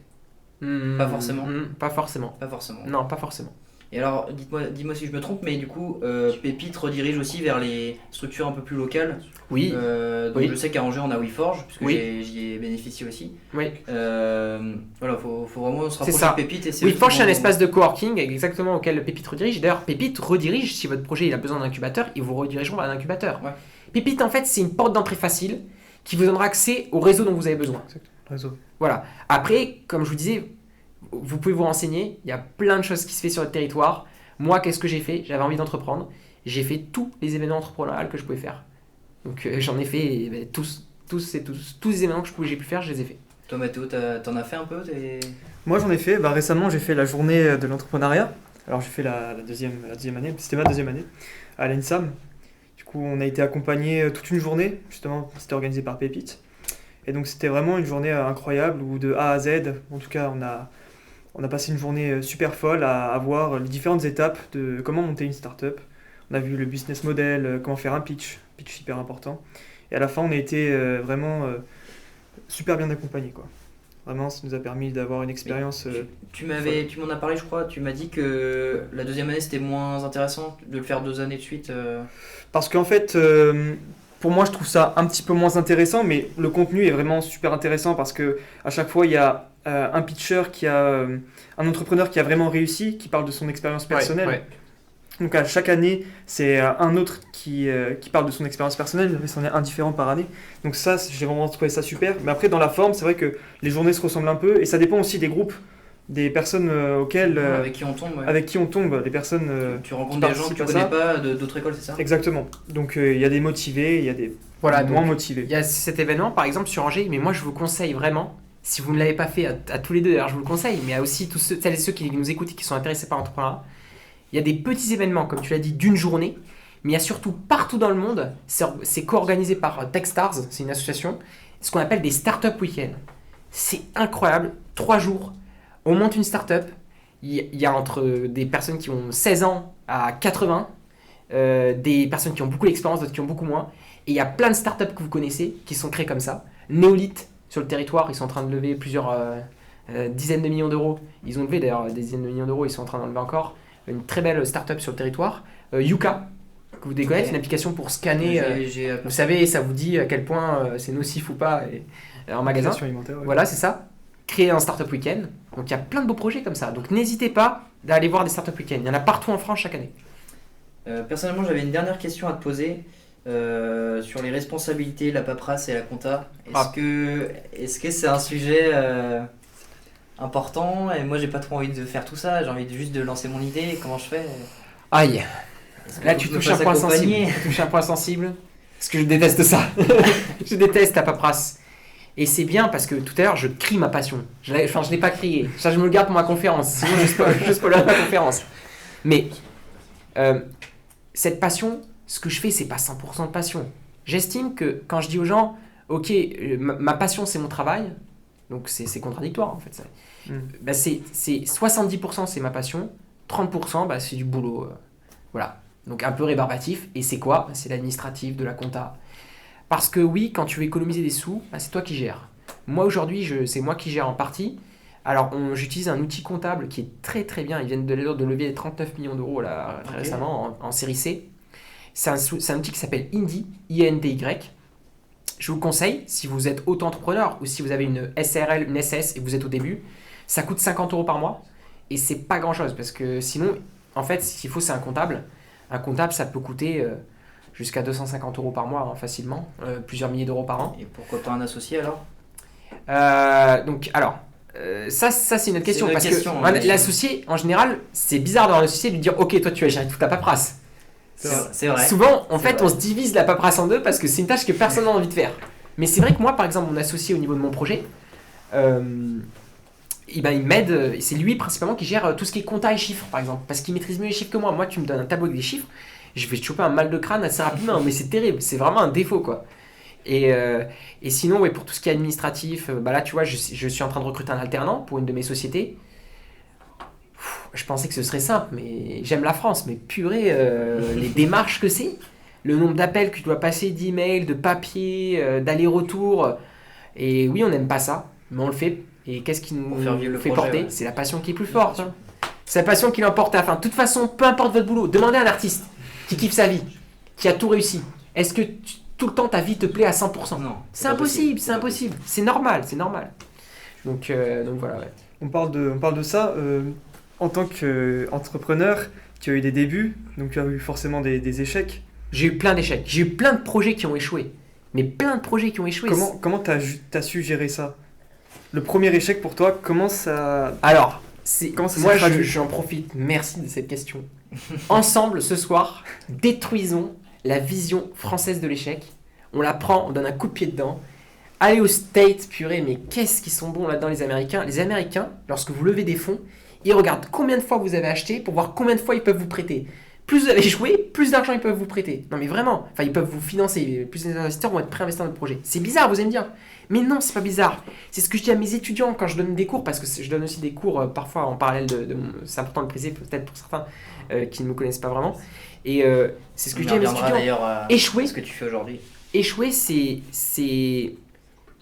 Pas forcément. Pas forcément. Pas forcément. Non, pas forcément. Et alors, dis-moi si je me trompe, mais du coup, Pépite redirige aussi vers les structures un peu plus locales. Oui, Donc Oui. je sais qu'à Angers, on a WeForge, puisque Oui. j'y ai bénéficié aussi. oui. Voilà, faut vraiment se C'est rapprocher ça. de Pépite. Et c'est Oui, eux qui Forge, c'est un vont- espace de coworking exactement auquel Pépite redirige. D'ailleurs, Pépite redirige, si votre projet il a besoin d'un incubateur, ils vous redirigeront vers un incubateur. Ouais. Pépite, en fait, c'est une porte d'entrée facile qui vous donnera accès au réseau dont vous avez besoin. Réseau. Voilà. Après, comme je vous disais, vous pouvez vous renseigner. Il y a plein de choses qui se font sur le territoire. Moi, qu'est-ce que j'ai fait? J'avais envie d'entreprendre. J'ai fait tous les événements entrepreneuriaux que je pouvais faire. Donc, j'en ai fait tous les événements que j'ai pu faire, je les ai fait. Toi, Mathéo, t'en as fait un peu Moi j'en ai fait, récemment j'ai fait la journée de l'entrepreneuriat. Alors j'ai fait la deuxième année, c'était ma deuxième année, à l'ENSAM. Du coup on a été accompagné toute une journée, justement c'était organisé par Pépite. Et donc c'était vraiment une journée incroyable où de A à Z, en tout cas on a passé une journée super folle à voir les différentes étapes de comment monter une startup. On a vu le business model, comment faire un pitch hyper important. Et à la fin on a été vraiment super bien accompagné quoi. Vraiment, ça nous a permis d'avoir une expérience. Tu m'en as parlé, je crois. Tu m'as dit que la deuxième année c'était moins intéressant de le faire 2 années de suite. Parce qu'en fait, pour moi, je trouve ça un petit peu moins intéressant, mais le contenu est vraiment super intéressant parce que à chaque fois, il y a un pitcher un entrepreneur qui a vraiment réussi, qui parle de son expérience personnelle. Ouais. Donc à chaque année, c'est un autre qui parle de son expérience personnelle, mais c'en est un différent par année. Donc ça, j'ai vraiment trouvé ça super. Mais après, dans la forme, c'est vrai que les journées se ressemblent un peu, et ça dépend aussi des groupes, des personnes auxquelles, Avec qui on tombe. Ouais. avec qui on tombe, les personnes... Tu rencontres des gens que tu connais pas d'autres écoles, c'est ça? Exactement. Donc il y a des motivés, il y a des Voilà, moins donc, motivés. il y a cet événement, par exemple, sur Angers, mais moi, je vous conseille vraiment, si vous ne l'avez pas fait à tous les deux, d'ailleurs, je vous le conseille, mais à aussi tous celles et ceux qui nous écoutent et qui sont intéressés par l'entrepreneuriat, il y a des petits événements, comme tu l'as dit, d'une journée, mais il y a surtout partout dans le monde, c'est co-organisé par Techstars, c'est une association, ce qu'on appelle des startup week-ends. C'est incroyable, 3 jours, on monte une startup, il y a entre des personnes qui ont 16 ans à 80, des personnes qui ont beaucoup d'expérience, d'autres qui ont beaucoup moins, et il y a plein de startups que vous connaissez qui sont créées comme ça. Néolith, sur le territoire, ils sont en train de lever plusieurs dizaines de millions d'euros. Ils ont levé d'ailleurs des dizaines de millions d'euros, ils sont en train d'en lever encore. Une très belle startup sur le territoire. Yuka, que vous devez connaître, une application pour scanner. Vous savez, ça vous dit à quel point c'est nocif ou pas en magasin. Alimentaire, ouais. Voilà, c'est ça. Créer un startup week-end. Donc il y a plein de beaux projets comme ça. Donc n'hésitez pas d'aller voir des startup week-ends. Il y en a partout en France chaque année. Personnellement, j'avais une dernière question à te poser sur les responsabilités, la paperasse et la compta. Est-ce que c'est un sujet important? Et moi, j'ai pas trop envie de faire tout ça. J'ai envie juste de lancer mon idée. Comment je fais? Aïe. Est-ce que Là, faut tu que je me touches un fasse point sensible. accompagner? Tu touches un point sensible. Parce que je déteste ça. Je déteste la paperasse. Et c'est bien parce que tout à l'heure, je crie ma passion. Je n'ai pas crié. Ça, je me le garde pour ma conférence. Sinon, je spoilerai ma conférence. Mais cette passion, ce que je fais, c'est pas 100% de passion. J'estime que quand je dis aux gens, ok, ma passion, c'est mon travail. Donc, c'est contradictoire, en fait. Ça. Bah, c'est 70% c'est ma passion. 30% bah, c'est du boulot. Voilà. Donc, un peu rébarbatif. Et c'est quoi? Bah, c'est l'administratif, de la compta. Parce que oui, quand tu veux économiser des sous, bah, c'est toi qui gères. Moi aujourd'hui, c'est moi qui gère en partie. Alors j'utilise un outil comptable qui est très très bien. Ils viennent de lever 39 millions d'euros là, très récemment en série C. C'est un outil qui s'appelle Indy, I-N-D-Y. Je vous le conseille, si vous êtes auto-entrepreneur ou si vous avez une SRL, une SS et vous êtes au début, ça coûte 50 € par mois. Et c'est pas grand chose parce que sinon, en fait, ce qu'il faut, c'est un comptable. Un comptable, ça peut coûter... jusqu'à 250 € par mois, hein, facilement, plusieurs milliers d'euros par an. Et pourquoi pas un associé alors? Ça c'est une autre question. Parce que l'associé, en général, c'est bizarre d'avoir l'associé et de lui dire ok, toi tu vas gérer toute la paperasse. C'est vrai. Souvent, en fait, on se divise la paperasse en deux parce que c'est une tâche que personne n'a envie de faire. Mais c'est vrai que moi, par exemple, mon associé au niveau de mon projet, il m'aide, c'est lui principalement qui gère tout ce qui est compta et chiffres, par exemple, parce qu'il maîtrise mieux les chiffres que moi. Moi, tu me donnes un tableau avec des chiffres, je vais te choper un mal de crâne assez rapidement, mais c'est terrible, c'est vraiment un défaut, quoi. Et sinon, ouais, pour tout ce qui est administratif, là, tu vois, je suis en train de recruter un alternant pour une de mes sociétés. Je pensais que ce serait simple, mais j'aime la France, mais purée, les démarches que c'est, le nombre d'appels que tu dois passer, d'emails, de papiers, d'aller-retour. Et oui, on n'aime pas ça, mais on le fait. Et qu'est-ce qui nous Pour faire vivre le fait projet, porter? ouais. C'est la passion qui est plus forte. Hein. C'est la passion qui l'emporte à la fin. De toute façon, peu importe votre boulot, demandez à un artiste qui kiffe sa vie, qui a tout réussi. Est-ce que tout le temps ta vie te plaît à 100%? Non. C'est impossible, c'est impossible. C'est normal, c'est normal. Donc voilà, ouais. On parle de ça. En tant qu'entrepreneur, tu as eu des débuts, donc tu as eu forcément des échecs. J'ai eu plein d'échecs. J'ai eu plein de projets qui ont échoué. Mais plein de projets qui ont échoué. Comment t'as su gérer ça? Le premier échec pour toi, comment ça... Alors, Comment ça s'est moi traduit? j'en profite. Merci de cette question. Ensemble, ce soir, détruisons la vision française de l'échec. On la prend, on donne un coup de pied dedans. Allez aux States, purée, mais qu'est-ce qu'ils sont bons là-dedans les Américains. Les Américains, lorsque vous levez des fonds, ils regardent combien de fois vous avez acheté pour voir combien de fois ils peuvent vous prêter. Plus vous avez joué, plus d'argent ils peuvent vous prêter. Non mais vraiment, enfin ils peuvent vous financer, plus les investisseurs vont être prêts à investir dans le projet. C'est bizarre, vous allez me dire. Mais non, c'est pas bizarre. C'est ce que je dis à mes étudiants quand je donne des cours, parce que je donne aussi des cours parfois en parallèle c'est important de le préciser peut-être pour certains qui ne me connaissent pas vraiment. Et c'est ce que je dis à mes étudiants. D'ailleurs à Échouer, ce que tu fais aujourd'hui. échouer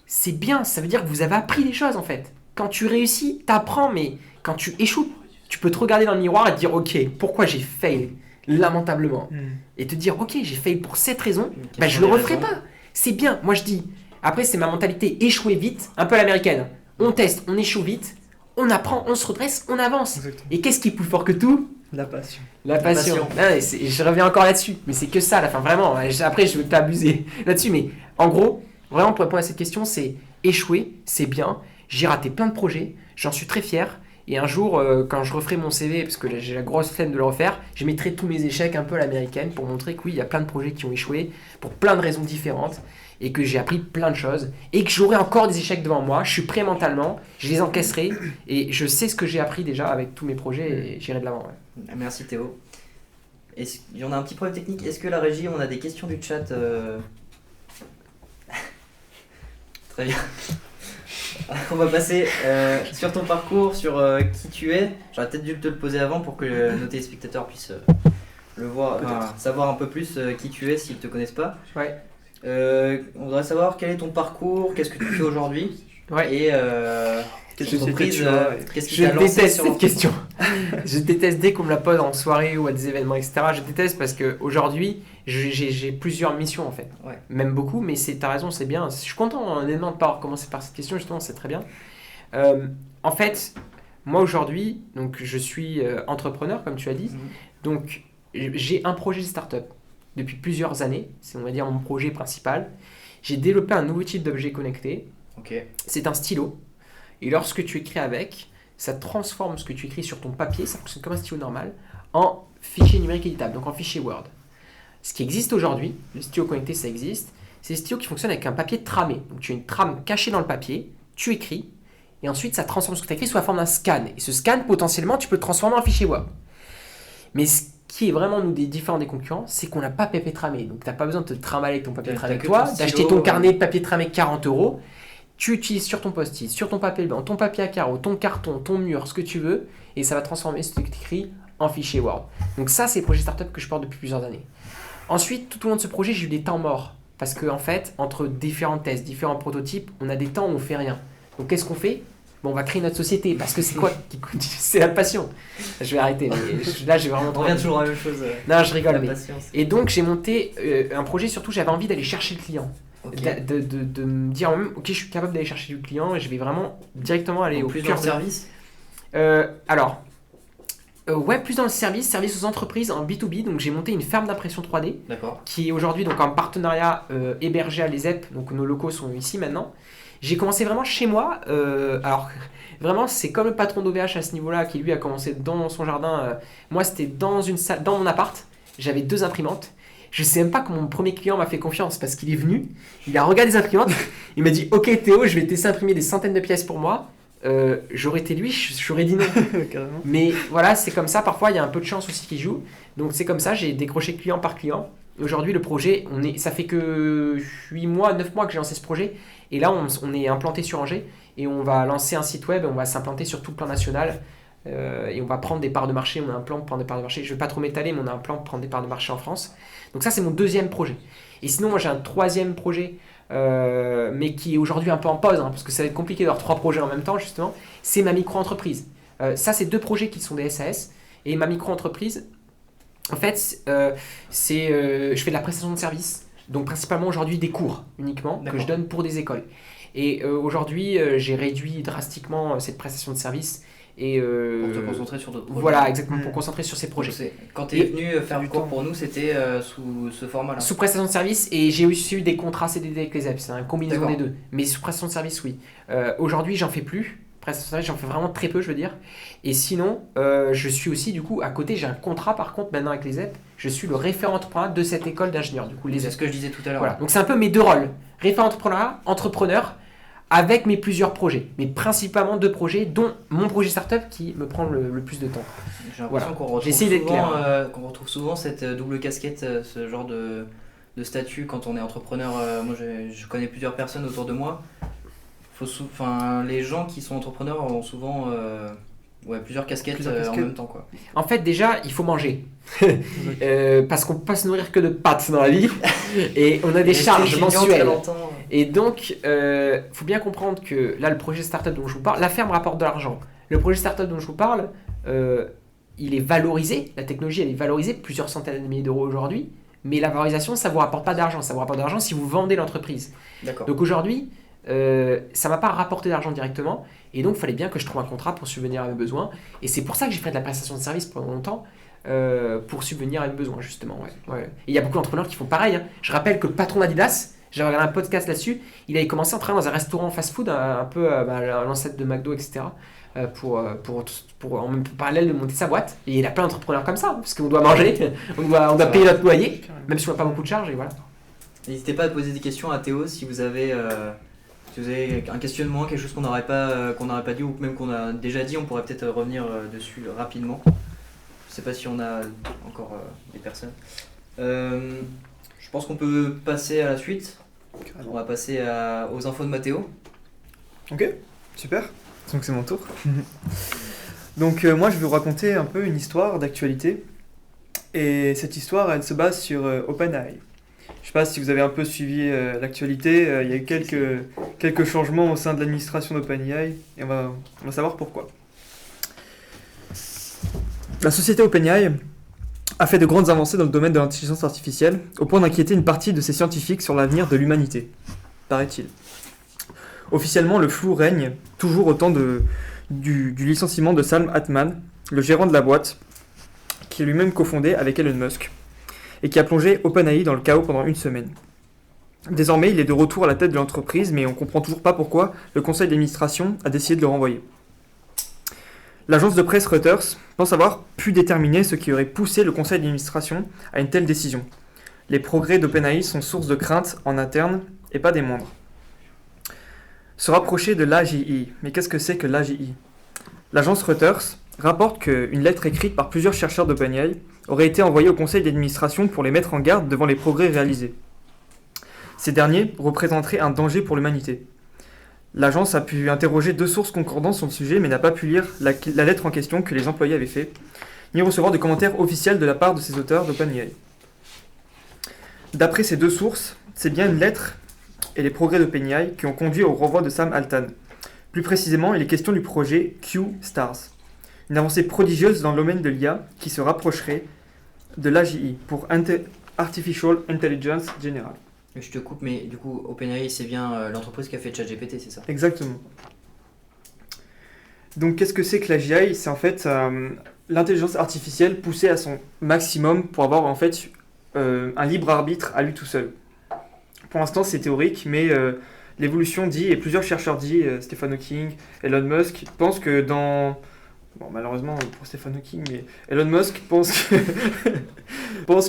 c'est bien, ça veut dire que vous avez appris des choses en fait. Quand tu réussis, t'apprends, mais quand tu échoues, tu peux te regarder dans le miroir et te dire ok, pourquoi j'ai fail lamentablement, et te dire ok, j'ai fail pour cette raison, bah, je le referai pas. C'est bien, moi je dis, après c'est ma mentalité, échouer vite, un peu à l'américaine. On teste, on échoue vite, on apprend, on se redresse, on avance. Exactement. Et qu'est-ce qui est plus fort que tout? La passion. La passion. Ah ouais, je reviens encore là-dessus, mais c'est que ça à la fin, vraiment. Après, je veux pas abuser là-dessus, mais en gros, vraiment pour répondre à cette question, c'est échouer, c'est bien. J'ai raté plein de projets, j'en suis très fier. Et un jour, quand je referai mon CV, parce que j'ai la grosse flemme de le refaire, je mettrai tous mes échecs un peu à l'américaine pour montrer que oui, il y a plein de projets qui ont échoué pour plein de raisons différentes et que j'ai appris plein de choses et que j'aurai encore des échecs devant moi. Je suis prêt mentalement, je les encaisserai et je sais ce que j'ai appris déjà avec tous mes projets et j'irai de l'avant. Ouais. Merci Théo. Il y en a un petit problème technique. Est-ce que la régie, on a des questions du chat Très bien. On va passer sur ton parcours, sur qui tu es. J'aurais peut-être dû te le poser avant pour que nos téléspectateurs puissent le voir, savoir un peu plus qui tu es s'ils ne te connaissent pas. Ouais. On voudrait savoir quel est ton parcours, qu'est-ce que tu fais aujourd'hui Ouais. et Quelle ton société entreprise, tu as, qu'est-ce qui Je t'a lancé déteste sur cette question. Je déteste dès qu'on me la pose en soirée ou à des événements, etc. Je déteste parce qu'aujourd'hui, j'ai plusieurs missions en fait. Ouais. Même beaucoup, mais t'as raison, c'est bien. Je suis content honnêtement de pas commencer par cette question, justement, c'est très bien. En fait, moi aujourd'hui, donc, je suis entrepreneur, comme tu as dit. Donc, j'ai un projet de start-up depuis plusieurs années. C'est, on va dire, mon projet principal. J'ai développé un nouveau type d'objet connecté. Ok. C'est un stylo. Et lorsque tu écris avec, ça transforme ce que tu écris sur ton papier, ça fonctionne comme un stylo normal, en fichier numérique éditable, donc en fichier Word. Ce qui existe aujourd'hui, le stylo connecté, ça existe, c'est des stylos qui fonctionnent avec un papier tramé. Donc tu as une trame cachée dans le papier, tu écris, et ensuite ça transforme ce que tu as écrit sous la forme d'un scan. Et ce scan, potentiellement, tu peux le transformer en fichier Word. Mais ce qui est vraiment nous différent des concurrents, c'est qu'on n'a pas papier tramé. Donc tu n'as pas besoin de te trimballer avec ton papier tramé avec toi, d'acheter ton carnet de papier tramé 40 €. Tu utilises sur ton post-it, sur ton papier blanc, ton papier à carreaux, ton carton, ton mur, ce que tu veux, et ça va transformer ce que tu écris en fichier Word. Donc ça, c'est le projet startup que je porte depuis plusieurs années. Ensuite, tout au long de ce projet, j'ai eu des temps morts. Parce qu'en fait, entre différents tests, différents prototypes, on a des temps où on fait rien. Donc qu'est-ce qu'on fait? Bon, on va créer notre société. Parce que c'est quoi qui coûte? C'est la passion. Je vais arrêter. Mais là, j'ai vraiment On revient toujours à la même chose. Non, je rigole. La Mais... patience. Et donc, j'ai monté un projet, surtout, j'avais envie d'aller chercher le client. Ok. De me dire moi-même, ok, je suis capable d'aller chercher du client et je vais vraiment directement aller En au plus dans cœur le service. Ouais, plus dans le service aux entreprises en B2B. Donc j'ai monté une ferme d'impression 3D D'accord. qui est aujourd'hui donc en partenariat hébergé à l'ESEP. Donc nos locaux sont ici maintenant. J'ai commencé vraiment chez moi. Alors vraiment, c'est comme le patron d'OVH à ce niveau-là qui lui a commencé dans son jardin. Moi, c'était dans une salle, dans mon appart. J'avais 2 imprimantes. Je sais même pas comment mon premier client m'a fait confiance parce qu'il est venu, il a regardé les imprimantes, il m'a dit ok Théo, je vais te laisser imprimer des centaines de pièces pour moi. J'aurais été lui, j'aurais dit non. Carrément. Mais voilà, c'est comme ça, parfois il y a un peu de chance aussi qui joue. Donc c'est comme ça, j'ai décroché client par client. Aujourd'hui le projet, ça fait que 8 mois, 9 mois que j'ai lancé ce projet. Et là on est implanté sur Angers et on va lancer un site web, on va s'implanter sur tout le plan national. et on va prendre des parts de marché. On a un plan pour prendre des parts de marché. Je ne vais pas trop m'étaler, mais on a un plan pour prendre des parts de marché en France. Donc ça, c'est mon deuxième projet. Et sinon, moi, j'ai un troisième projet, mais qui est aujourd'hui un peu en pause, parce que ça va être compliqué d'avoir 3 projets en même temps, justement. C'est ma micro-entreprise. Ça, c'est 2 projets qui sont des SAS. Et ma micro-entreprise, en fait, je fais de la prestation de service. Donc principalement aujourd'hui des cours uniquement que je donne pour des écoles. Et aujourd'hui, j'ai réduit drastiquement cette prestation de service. Et pour te concentrer sur d'autres projets. Voilà, exactement, pour concentrer sur ces projets. Quand tu es venu faire du cours pour nous, c'était sous ce format-là. Sous prestation de service, et j'ai aussi eu des contrats CDD avec les EPS, c'est une combinaison des deux. Mais sous prestation de service, oui. Aujourd'hui, j'en fais plus. Prestation de service, j'en fais vraiment très peu, je veux dire. Et sinon, je suis aussi, du coup, à côté, j'ai un contrat par contre maintenant avec les EPS. Je suis le référent entrepreneur de cette école d'ingénieurs, du coup, les EPS. C'est ce que je disais tout à l'heure. Voilà. Donc c'est un peu mes 2 rôles. Référent entrepreneur, avec mes plusieurs projets, mais principalement 2 projets, dont mon projet startup qui me prend le plus de temps. J'ai l'impression qu'on retrouve souvent cette double casquette, ce genre de statut quand on est entrepreneur. Moi, je connais plusieurs personnes autour de moi. Les gens qui sont entrepreneurs ont souvent plusieurs casquettes en même temps, quoi. En fait, déjà, il faut manger. Parce qu'on ne peut pas se nourrir que de pâtes dans la vie. Et on a des charges mensuelles. Et donc, faut bien comprendre que là, le projet startup dont je vous parle, la ferme rapporte de l'argent. Le projet startup dont je vous parle, il est valorisé. La technologie, elle est valorisée, plusieurs centaines de milliers d'euros aujourd'hui. Mais la valorisation, ça ne vous rapporte pas d'argent. Ça vous rapporte de l'argent si vous vendez l'entreprise. D'accord. Donc aujourd'hui, ça ne m'a pas rapporté d'argent directement. Et donc, il fallait bien que je trouve un contrat pour subvenir à mes besoins. Et c'est pour ça que j'ai fait de la prestation de service pendant longtemps. Pour subvenir à mes besoins, justement. Ouais. Et il y a beaucoup d'entrepreneurs qui font pareil. Je rappelle que le patron d'Adidas, j'ai regardé un podcast là-dessus, il avait commencé en travaillant dans un restaurant fast-food, un peu l'ancêtre de McDo, etc. Pour en même parallèle de monter sa boîte. Et il y a plein d'entrepreneurs comme ça, parce qu'on doit manger, on doit payer notre loyer, même si on n'a pas beaucoup de charges, et voilà. N'hésitez pas à poser des questions à Théo si vous avez un questionnement, quelque chose qu'on n'aurait pas dit, ou même qu'on a déjà dit, on pourrait peut-être revenir dessus rapidement. Je sais pas si on a encore des personnes. Je pense qu'on peut passer à la suite. On va passer aux infos de Mathéo. Ok, super. Donc c'est mon tour. Donc moi je vais vous raconter un peu une histoire d'actualité. Et cette histoire, elle se base sur OpenAI. Je sais pas si vous avez un peu suivi l'actualité. Il y a eu quelques changements au sein de l'administration d'OpenAI. Et on va savoir pourquoi. La société OpenAI a fait de grandes avancées dans le domaine de l'intelligence artificielle, au point d'inquiéter une partie de ses scientifiques sur l'avenir de l'humanité, paraît-il. Officiellement, le flou règne toujours au temps du licenciement de Sam Altman, le gérant de la boîte, qui est lui-même cofondé avec Elon Musk, et qui a plongé OpenAI dans le chaos pendant une semaine. Désormais, il est de retour à la tête de l'entreprise, mais on ne comprend toujours pas pourquoi le conseil d'administration a décidé de le renvoyer. L'agence de presse Reuters pense avoir pu déterminer ce qui aurait poussé le conseil d'administration à une telle décision. Les progrès d'OpenAI sont source de craintes en interne et pas des moindres. Se rapprocher de l'AGI. Mais qu'est-ce que c'est que l'AGI ? L'agence Reuters rapporte qu'une lettre écrite par plusieurs chercheurs d'OpenAI aurait été envoyée au conseil d'administration pour les mettre en garde devant les progrès réalisés. Ces derniers représenteraient un danger pour l'humanité. L'agence a pu interroger 2 sources concordantes sur le sujet, mais n'a pas pu lire la lettre en question que les employés avaient fait, ni recevoir de commentaires officiels de la part de ces auteurs d'OpenAI. D'après ces 2 sources, c'est bien une lettre et les progrès d'OpenAI qui ont conduit au renvoi de Sam Altman. Plus précisément, il est question du projet Q-Stars, une avancée prodigieuse dans le domaine de l'IA qui se rapprocherait de l'AGI, pour Artificial Intelligence General. Je te coupe, mais du coup, OpenAI, c'est bien l'entreprise qui a fait ChatGPT, c'est ça ? Exactement. Donc, qu'est-ce que c'est que l'AGI ? C'est en fait l'intelligence artificielle poussée à son maximum pour avoir en fait un libre arbitre à lui tout seul. Pour l'instant, c'est théorique, mais l'évolution dit, et plusieurs chercheurs disent, Stephen Hawking, Elon Musk, pensent que dans... Bon, malheureusement pour Stephen Hawking, mais Elon Musk pense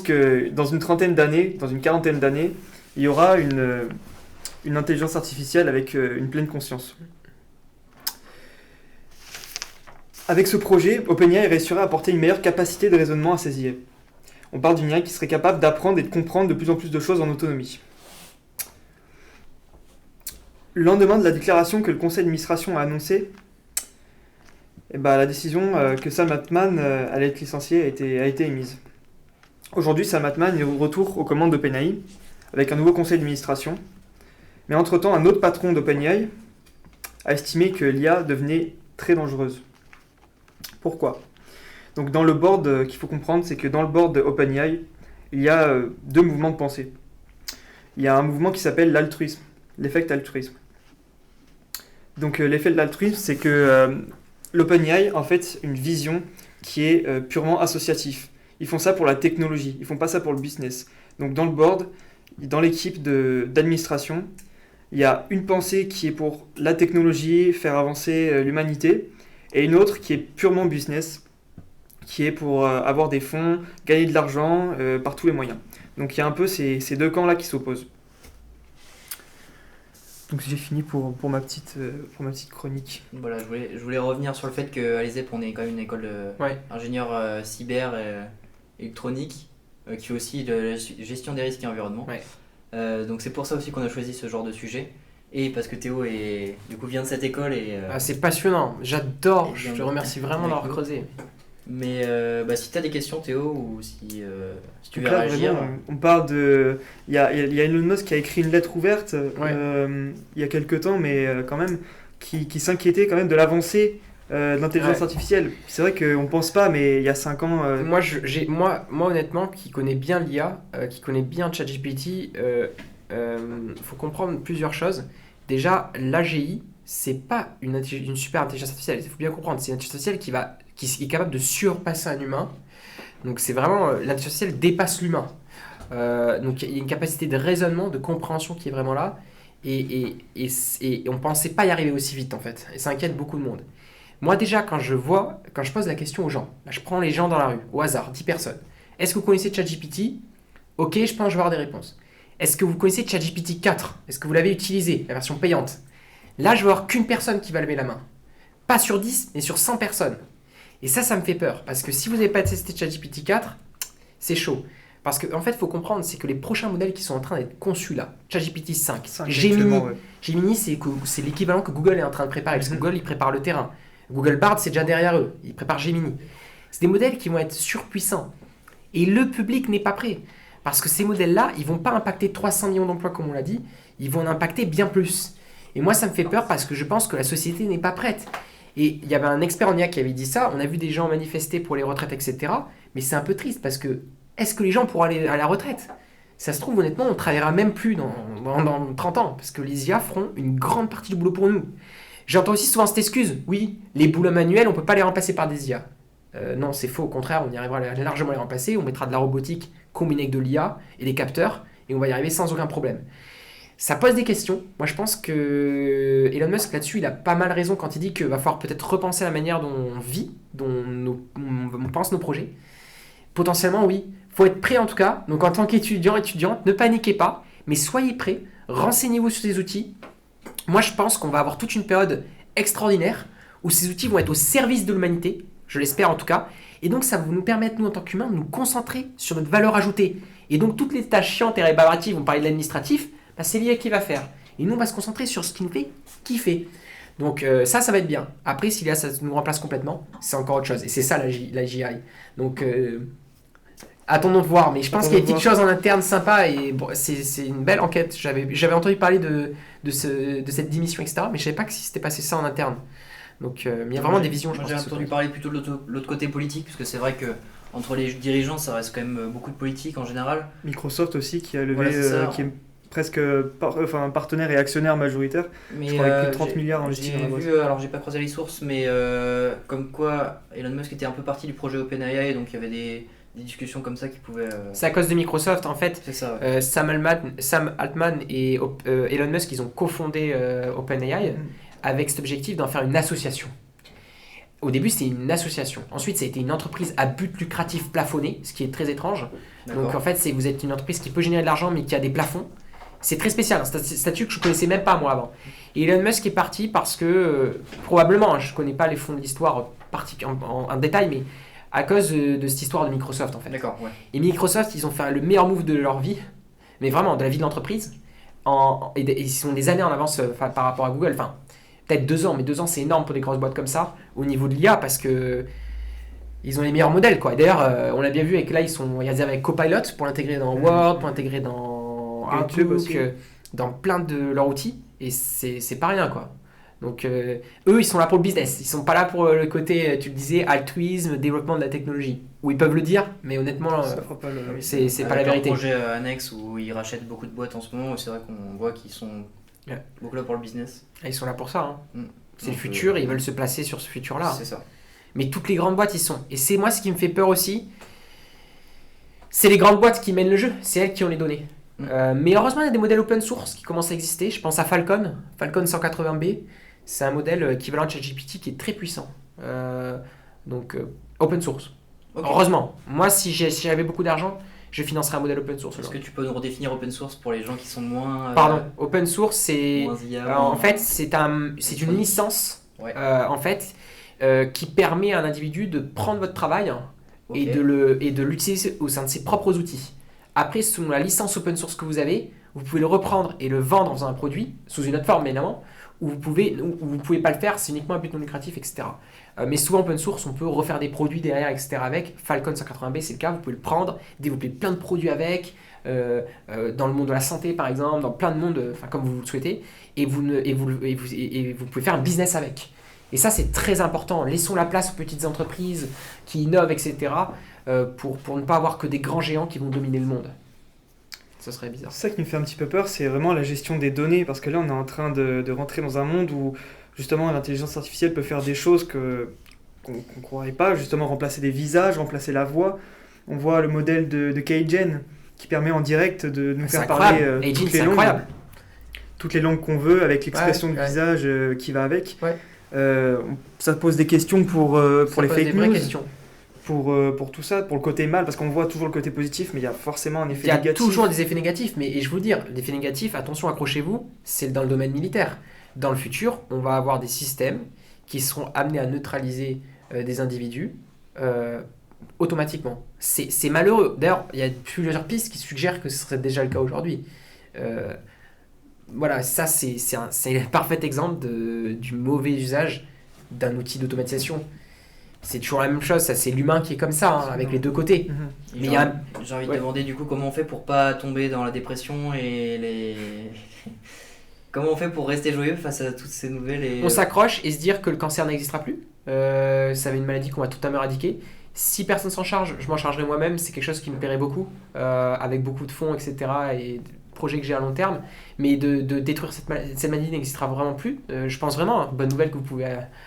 que dans une quarantaine d'années, il y aura une intelligence artificielle avec une pleine conscience. Avec ce projet, OpenAI réussirait à apporter une meilleure capacité de raisonnement à ses IA. On parle d'une IA qui serait capable d'apprendre et de comprendre de plus en plus de choses en autonomie. Le lendemain de la déclaration que le conseil d'administration a annoncée, Et bah, la décision que Sam Altman allait être licencié a été émise. Aujourd'hui, Sam Altman est au retour aux commandes d'OpenAI avec un nouveau conseil d'administration. Mais entre-temps, un autre patron d'OpenAI a estimé que l'IA devenait très dangereuse. Pourquoi ? Donc dans le board, qu'il faut comprendre, c'est que dans le board d'OpenAI, il y a deux mouvements de pensée. Il y a un mouvement qui s'appelle l'altruisme, l'effet altruisme. Donc l'effet de l'altruisme, c'est que l'OpenAI, en fait, une vision qui est purement associative. Ils font ça pour la technologie, ils font pas ça pour le business. Donc dans le board, dans l'équipe d'administration, il y a une pensée qui est pour la technologie, faire avancer l'humanité, et une autre qui est purement business, qui est pour avoir des fonds, gagner de l'argent par tous les moyens. Donc il y a un peu ces deux camps-là qui s'opposent. Donc j'ai fini pour ma petite chronique. Voilà, je voulais revenir sur le fait qu'à l'ESEP, on est quand même une école d'ingénieurs cyber et électronique qui fait aussi de la gestion des risques et environnement. Ouais. Donc c'est pour ça aussi qu'on a choisi ce genre de sujet. Et parce que Théo vient de cette école et... c'est passionnant, j'adore, et je bien, te remercie vraiment avec d'avoir nous. creusé. Mais si tu as des questions Théo ou si tu veux Donc là, réagir... vraiment, on parle de... Il y a Elon Musk qui a écrit une lettre ouverte il y a quelques temps, mais quand même, qui s'inquiétait quand même de l'avancée de l'intelligence artificielle. C'est vrai qu'on ne pense pas, mais il y a 5 ans... Moi, honnêtement, qui connais bien l'IA, qui connais bien ChatGPT, faut comprendre plusieurs choses. Déjà, l'AGI, c'est pas une super intelligence artificielle. Il faut bien comprendre, c'est une intelligence artificielle qui est capable de surpasser un humain. Donc c'est vraiment, l'intelligence artificielle dépasse l'humain. Donc il y a une capacité de raisonnement, de compréhension qui est vraiment là. Et on pensait pas y arriver aussi vite en fait. Et ça inquiète beaucoup de monde. Moi déjà, quand je pose la question aux gens, là, je prends les gens dans la rue, au hasard, 10 personnes. Est-ce que vous connaissez ChatGPT ? Ok, je pense que je vais avoir des réponses. Est-ce que vous connaissez ChatGPT 4 ? Est-ce que vous l'avez utilisé, la version payante ? Là, je vais avoir qu'une personne qui va lever la main. Pas sur 10, mais sur 100 personnes. Et ça me fait peur. Parce que si vous n'avez pas testé ChatGPT 4, c'est chaud. Parce qu'en fait, il faut comprendre, c'est que les prochains modèles qui sont en train d'être conçus là, ChatGPT 5, Gemini, Gemini c'est l'équivalent que Google est en train de préparer. Parce que Google, il prépare le terrain. Google Bard, c'est déjà derrière eux. Ils préparent Gemini. C'est des modèles qui vont être surpuissants. Et le public n'est pas prêt. Parce que ces modèles-là, ils ne vont pas impacter 300 millions d'emplois comme on l'a dit. Ils vont en impacter bien plus. Et moi, ça me fait peur parce que je pense que la société n'est pas prête. Et il y avait un expert en IA qui avait dit ça. On a vu des gens manifester pour les retraites, etc. Mais c'est un peu triste parce que est-ce que les gens pourront aller à la retraite ? Ça se trouve, honnêtement, on ne travaillera même plus dans 30 ans parce que les IA feront une grande partie du boulot pour nous. J'entends aussi souvent cette excuse. Oui, les boulots manuels, on ne peut pas les remplacer par des IA. Non, c'est faux. Au contraire, on y arrivera à largement les remplacer. On mettra de la robotique combinée avec de l'IA et des capteurs et on va y arriver sans aucun problème. Ça pose des questions. Moi, je pense que Elon Musk, là-dessus, il a pas mal raison quand il dit qu'il va falloir peut-être repenser la manière dont on vit, on pense nos projets. Potentiellement, oui. Il faut être prêt, en tout cas. Donc, en tant qu'étudiante, ne paniquez pas, mais soyez prêts. Renseignez-vous sur ces outils. Moi, je pense qu'on va avoir toute une période extraordinaire où ces outils vont être au service de l'humanité. Je l'espère, en tout cas. Et donc, ça va nous permettre, nous, en tant qu'humains, de nous concentrer sur notre valeur ajoutée. Et donc, toutes les tâches chiantes et rébarbatives, on parlait de l'administratif, c'est l'IA qui va faire. Et nous, on va se concentrer sur ce qui nous fait kiffer. Donc ça va être bien. Après, si l'IA, ça nous remplace complètement, c'est encore autre chose. Et c'est ça la GI. Donc attendons de voir. Mais je pense qu'il y a des petites choses en interne sympas. Et bon, c'est une belle enquête. J'avais entendu parler de cette démission, etc. Mais je ne savais pas que si c'était passé ça en interne. Donc mais il y a vraiment des visions. Moi, j'ai entendu parler plutôt de l'autre côté politique. Parce que c'est vrai que entre les dirigeants, ça reste quand même beaucoup de politique en général. Microsoft aussi qui a levé... Voilà, qui est presque partenaire et actionnaire majoritaire. Mais je crois avec plus de 30 milliards investis dans la boîte. Alors j'ai pas croisé les sources, mais comme quoi Elon Musk était un peu parti du projet OpenAI, donc il y avait des discussions comme ça qui pouvaient... C'est à cause de Microsoft en fait. C'est ça. Sam Altman et Elon Musk, ils ont cofondé OpenAI avec cet objectif d'en faire une association. Au début, c'était une association. Ensuite, ça a été une entreprise à but lucratif plafonné, ce qui est très étrange. D'accord. Donc en fait, vous êtes une entreprise qui peut générer de l'argent, mais qui a des plafonds. C'est très spécial, un statut que je ne connaissais même pas moi avant. Et Elon Musk est parti parce que, probablement, je ne connais pas les fonds de l'histoire en détail, mais à cause de cette histoire de Microsoft en fait. D'accord, ouais. Et Microsoft, ils ont fait le meilleur move de leur vie, mais vraiment de la vie de l'entreprise. Et ils sont des années en avance par rapport à Google. Enfin, peut-être 2 ans, mais 2 ans c'est énorme pour des grosses boîtes comme ça, au niveau de l'IA, parce que ils ont les meilleurs modèles, quoi. Et d'ailleurs, on l'a bien vu avec là, ils arrivent avec Copilot pour l'intégrer dans Word, pour l'intégrer dans YouTube Outlook, aussi. dans plein de leurs outils, et c'est pas rien, quoi. Donc eux, ils sont là pour le business, ils sont pas là pour le côté, tu le disais, altruisme, développement de la technologie. Ou ils peuvent le dire, mais honnêtement, Ça fera pas le... c'est pas la Avec vérité. un projet annexe où ils rachètent beaucoup de boîtes en ce moment, et c'est vrai qu'on voit qu'ils sont Ouais. beaucoup là pour le business. Ils sont là pour ça, hein. Mm. C'est le Donc, futur, et ils veulent se placer sur ce futur-là. C'est ça. Mais toutes les grandes boîtes y sont. Et c'est moi ce qui me fait peur aussi. C'est les grandes boîtes qui mènent le jeu. C'est elles qui ont les données. Mais heureusement, il y a des modèles open source qui commencent à exister. Je pense à Falcon 180B. C'est un modèle équivalent de ChatGPT qui est très puissant. Donc, open source. Ok. Heureusement. Moi, si j'avais beaucoup d'argent, je financerais un modèle open source. Est-ce que tu peux nous redéfinir open source pour les gens qui sont moins. Pardon, open source, c'est. Moins IA, En fait, c'est une licence. Ouais. En fait, qui permet à un individu de prendre votre travail Ok. et de l'utiliser au sein de ses propres outils. Après, selon la licence open source que vous avez, vous pouvez le reprendre et le vendre en faisant un produit, sous une autre forme évidemment, ou vous pouvez pas le faire, c'est uniquement un but non lucratif, etc. Mais souvent open source, on peut refaire des produits derrière, etc. avec. Falcon 180B, c'est le cas, vous pouvez le prendre, développer plein de produits avec, dans le monde de la santé par exemple, dans plein de mondes, comme vous le souhaitez, et vous pouvez faire un business avec. Et ça, c'est très important. Laissons la place aux petites entreprises qui innovent, etc. Pour ne pas avoir que des grands géants qui vont dominer le monde. Ça serait bizarre. C'est ça qui me fait un petit peu peur, c'est vraiment la gestion des données, parce que là on est en train de rentrer dans un monde où justement l'intelligence artificielle peut faire des choses qu'on ne croirait pas, justement remplacer des visages, remplacer la voix. On voit le modèle de Kaigen qui permet en direct de nous C'est faire parler incroyable. Agent, toutes c'est les langues, incroyable. toutes les langues qu'on veut, avec l'expression du Ouais. visage qui va avec. Ouais. Ça pose des questions pour Ça les pose fake des vraies news, questions. pour tout ça, pour le côté mal, parce qu'on voit toujours le côté positif, mais il y a forcément un Il effet y a négatif. toujours des effets négatifs, et je vous le dire, l'effet négatif, attention, accrochez-vous, c'est dans le domaine militaire. Dans le futur, on va avoir des systèmes qui seront amenés à neutraliser des individus automatiquement. C'est malheureux. D'ailleurs, il y a plusieurs pistes qui suggèrent que ce serait déjà le cas aujourd'hui. Voilà, ça c'est un parfait exemple du mauvais usage d'un outil d'automatisation. C'est toujours la même chose, ça c'est l'humain qui est comme ça, hein, avec les deux côtés. Mhm. Et Mais j'ai il y a envie- j'ai envie de Ouais. demander du coup comment on fait pour pas tomber dans la dépression et les. Comment on fait pour rester joyeux face à toutes ces nouvelles et. On s'accroche et se dire que le cancer n'existera plus. Ça va être une maladie qu'on va tout à fait éradiquer. Si personne s'en charge, je m'en chargerai moi-même. C'est quelque chose qui me plairait beaucoup, avec beaucoup de fonds, etc. et de projets que j'ai à long terme. Mais de détruire cette maladie n'existera vraiment plus. Je pense vraiment, hein, bonne nouvelle que vous pouvez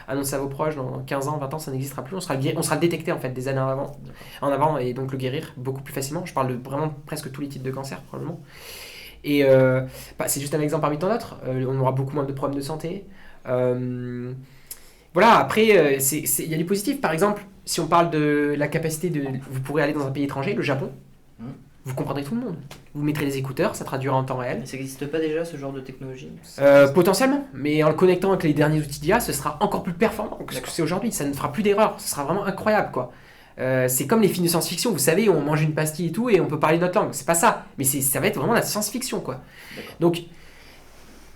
annoncer à vos proches, dans 15 ans, 20 ans, ça n'existera plus. On sera le détecter en fait des années en avant et donc le guérir beaucoup plus facilement. Je parle de vraiment presque tous les types de cancer probablement. Et c'est juste un exemple parmi tant d'autres. On aura beaucoup moins de problèmes de santé. Voilà, après, il y a du positif. Par exemple, si on parle de la capacité de. Vous pourrez aller dans un pays étranger, le Japon, vous comprendrez tout le monde. Vous mettrez les écouteurs, ça traduira en temps réel. Mais ça n'existe pas déjà ce genre de technologie Potentiellement, mais en le connectant avec les derniers outils d'IA, ce sera encore plus performant que ce que c'est aujourd'hui. Ça ne fera plus d'erreurs, ce sera vraiment incroyable, quoi. C'est comme les films de science-fiction, vous savez, on mange une pastille et tout, et on peut parler notre langue. C'est pas ça, mais ça va être vraiment la science-fiction, quoi. D'accord. Donc,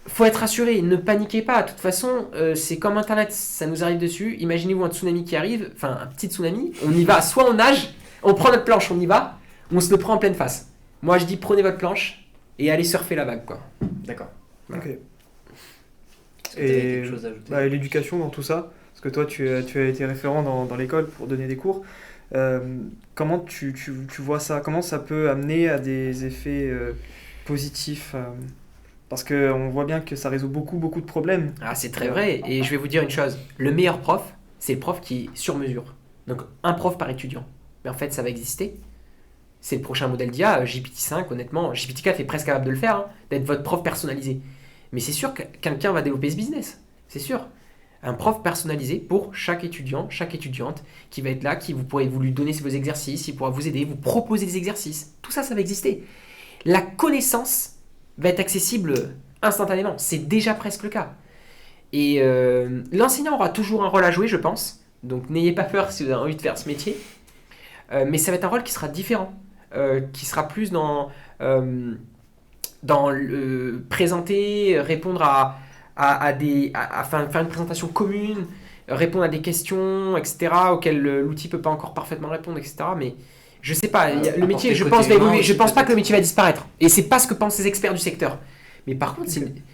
faut être rassuré, ne paniquez pas. De toute façon, c'est comme Internet, ça nous arrive dessus. Imaginez-vous un tsunami qui arrive, enfin un petit tsunami, on y va, soit on nage, on prend notre planche, on y va, ou on se le prend en pleine face. Moi, je dis prenez votre planche et allez surfer la vague, quoi. D'accord. Ok. Est-ce que tu avais quelque chose à ajouter Bah, l'éducation dans tout ça, parce que toi tu as été référent dans l'école pour donner des cours. Comment tu vois ça? Comment ça peut amener à des effets positifs parce qu'on voit bien que ça résout beaucoup de problèmes. Ah, c'est très vrai, et je vais vous dire une chose, le meilleur prof, c'est le prof qui est sur mesure. Donc un prof par étudiant. Mais en fait, ça va exister. C'est le prochain modèle d'IA, GPT-5, honnêtement. GPT-4 est presque capable de le faire, hein, d'être votre prof personnalisé. Mais c'est sûr que quelqu'un va développer ce business. C'est sûr. Un prof personnalisé pour chaque étudiant, chaque étudiante, qui va être là, vous lui donner vos exercices, il pourra vous aider, vous proposer des exercices. Tout ça, ça va exister. La connaissance va être accessible instantanément. C'est déjà presque le cas. Et l'enseignant aura toujours un rôle à jouer, je pense. Donc n'ayez pas peur si vous avez envie de faire ce métier. Mais ça va être un rôle qui sera différent. Qui sera plus dans présenter, répondre à faire une présentation commune, répondre à des questions, etc., auxquelles l'outil peut pas encore parfaitement répondre, etc. Mais je sais pas, le métier, je pense, va évoluer. Je pense pas que le métier va disparaître. Et c'est pas ce que pensent les experts du secteur. Mais par contre,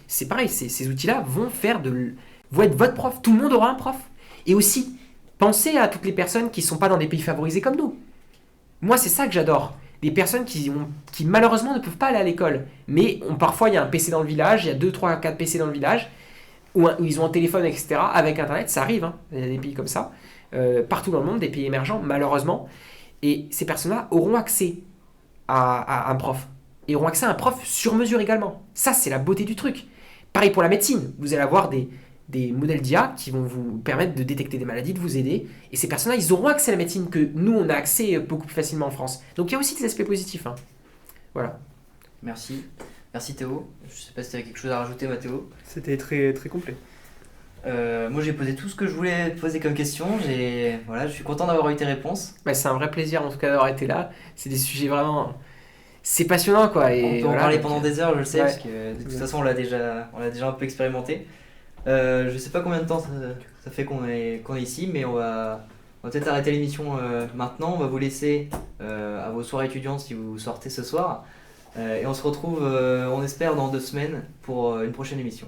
c'est pareil, ces outils-là vont être votre prof. Tout le monde aura un prof. Et aussi, pensez à toutes les personnes qui sont pas dans des pays favorisés comme nous. Moi, c'est ça que j'adore. Des personnes qui malheureusement ne peuvent pas aller à l'école. Mais parfois, il y a un PC dans le village, il y a 2, 3, 4 PC dans le village, où ils ont un téléphone, etc. Avec Internet, ça arrive. Hein. Il y a des pays comme ça. Partout dans le monde, des pays émergents, malheureusement. Et ces personnes-là auront accès à un prof. Et auront accès à un prof sur mesure également. Ça, c'est la beauté du truc. Pareil pour la médecine. Vous allez avoir des modèles d'IA qui vont vous permettre de détecter des maladies, de vous aider. Et ces personnes-là, ils auront accès à la médecine que nous, on a accès beaucoup plus facilement en France. Donc il y a aussi des aspects positifs. Hein. Voilà. Merci. Merci Théo. Je sais pas si tu avais quelque chose à rajouter, Mathéo. C'était très, très complet. Moi j'ai posé tout ce que je voulais poser comme question. Voilà, je suis content d'avoir eu tes réponses. Bah, c'est un vrai plaisir en tout cas d'avoir été là. C'est des sujets vraiment... C'est passionnant quoi. Et on peut en parler pendant des heures, je le sais, ouais. parce que de toute façon on l'a déjà un peu expérimenté. Je sais pas combien de temps ça fait qu'on est ici, mais on va peut-être arrêter l'émission maintenant. On va vous laisser à vos soirées étudiantes si vous sortez ce soir. Et on se retrouve, on espère, dans 2 semaines pour une prochaine émission.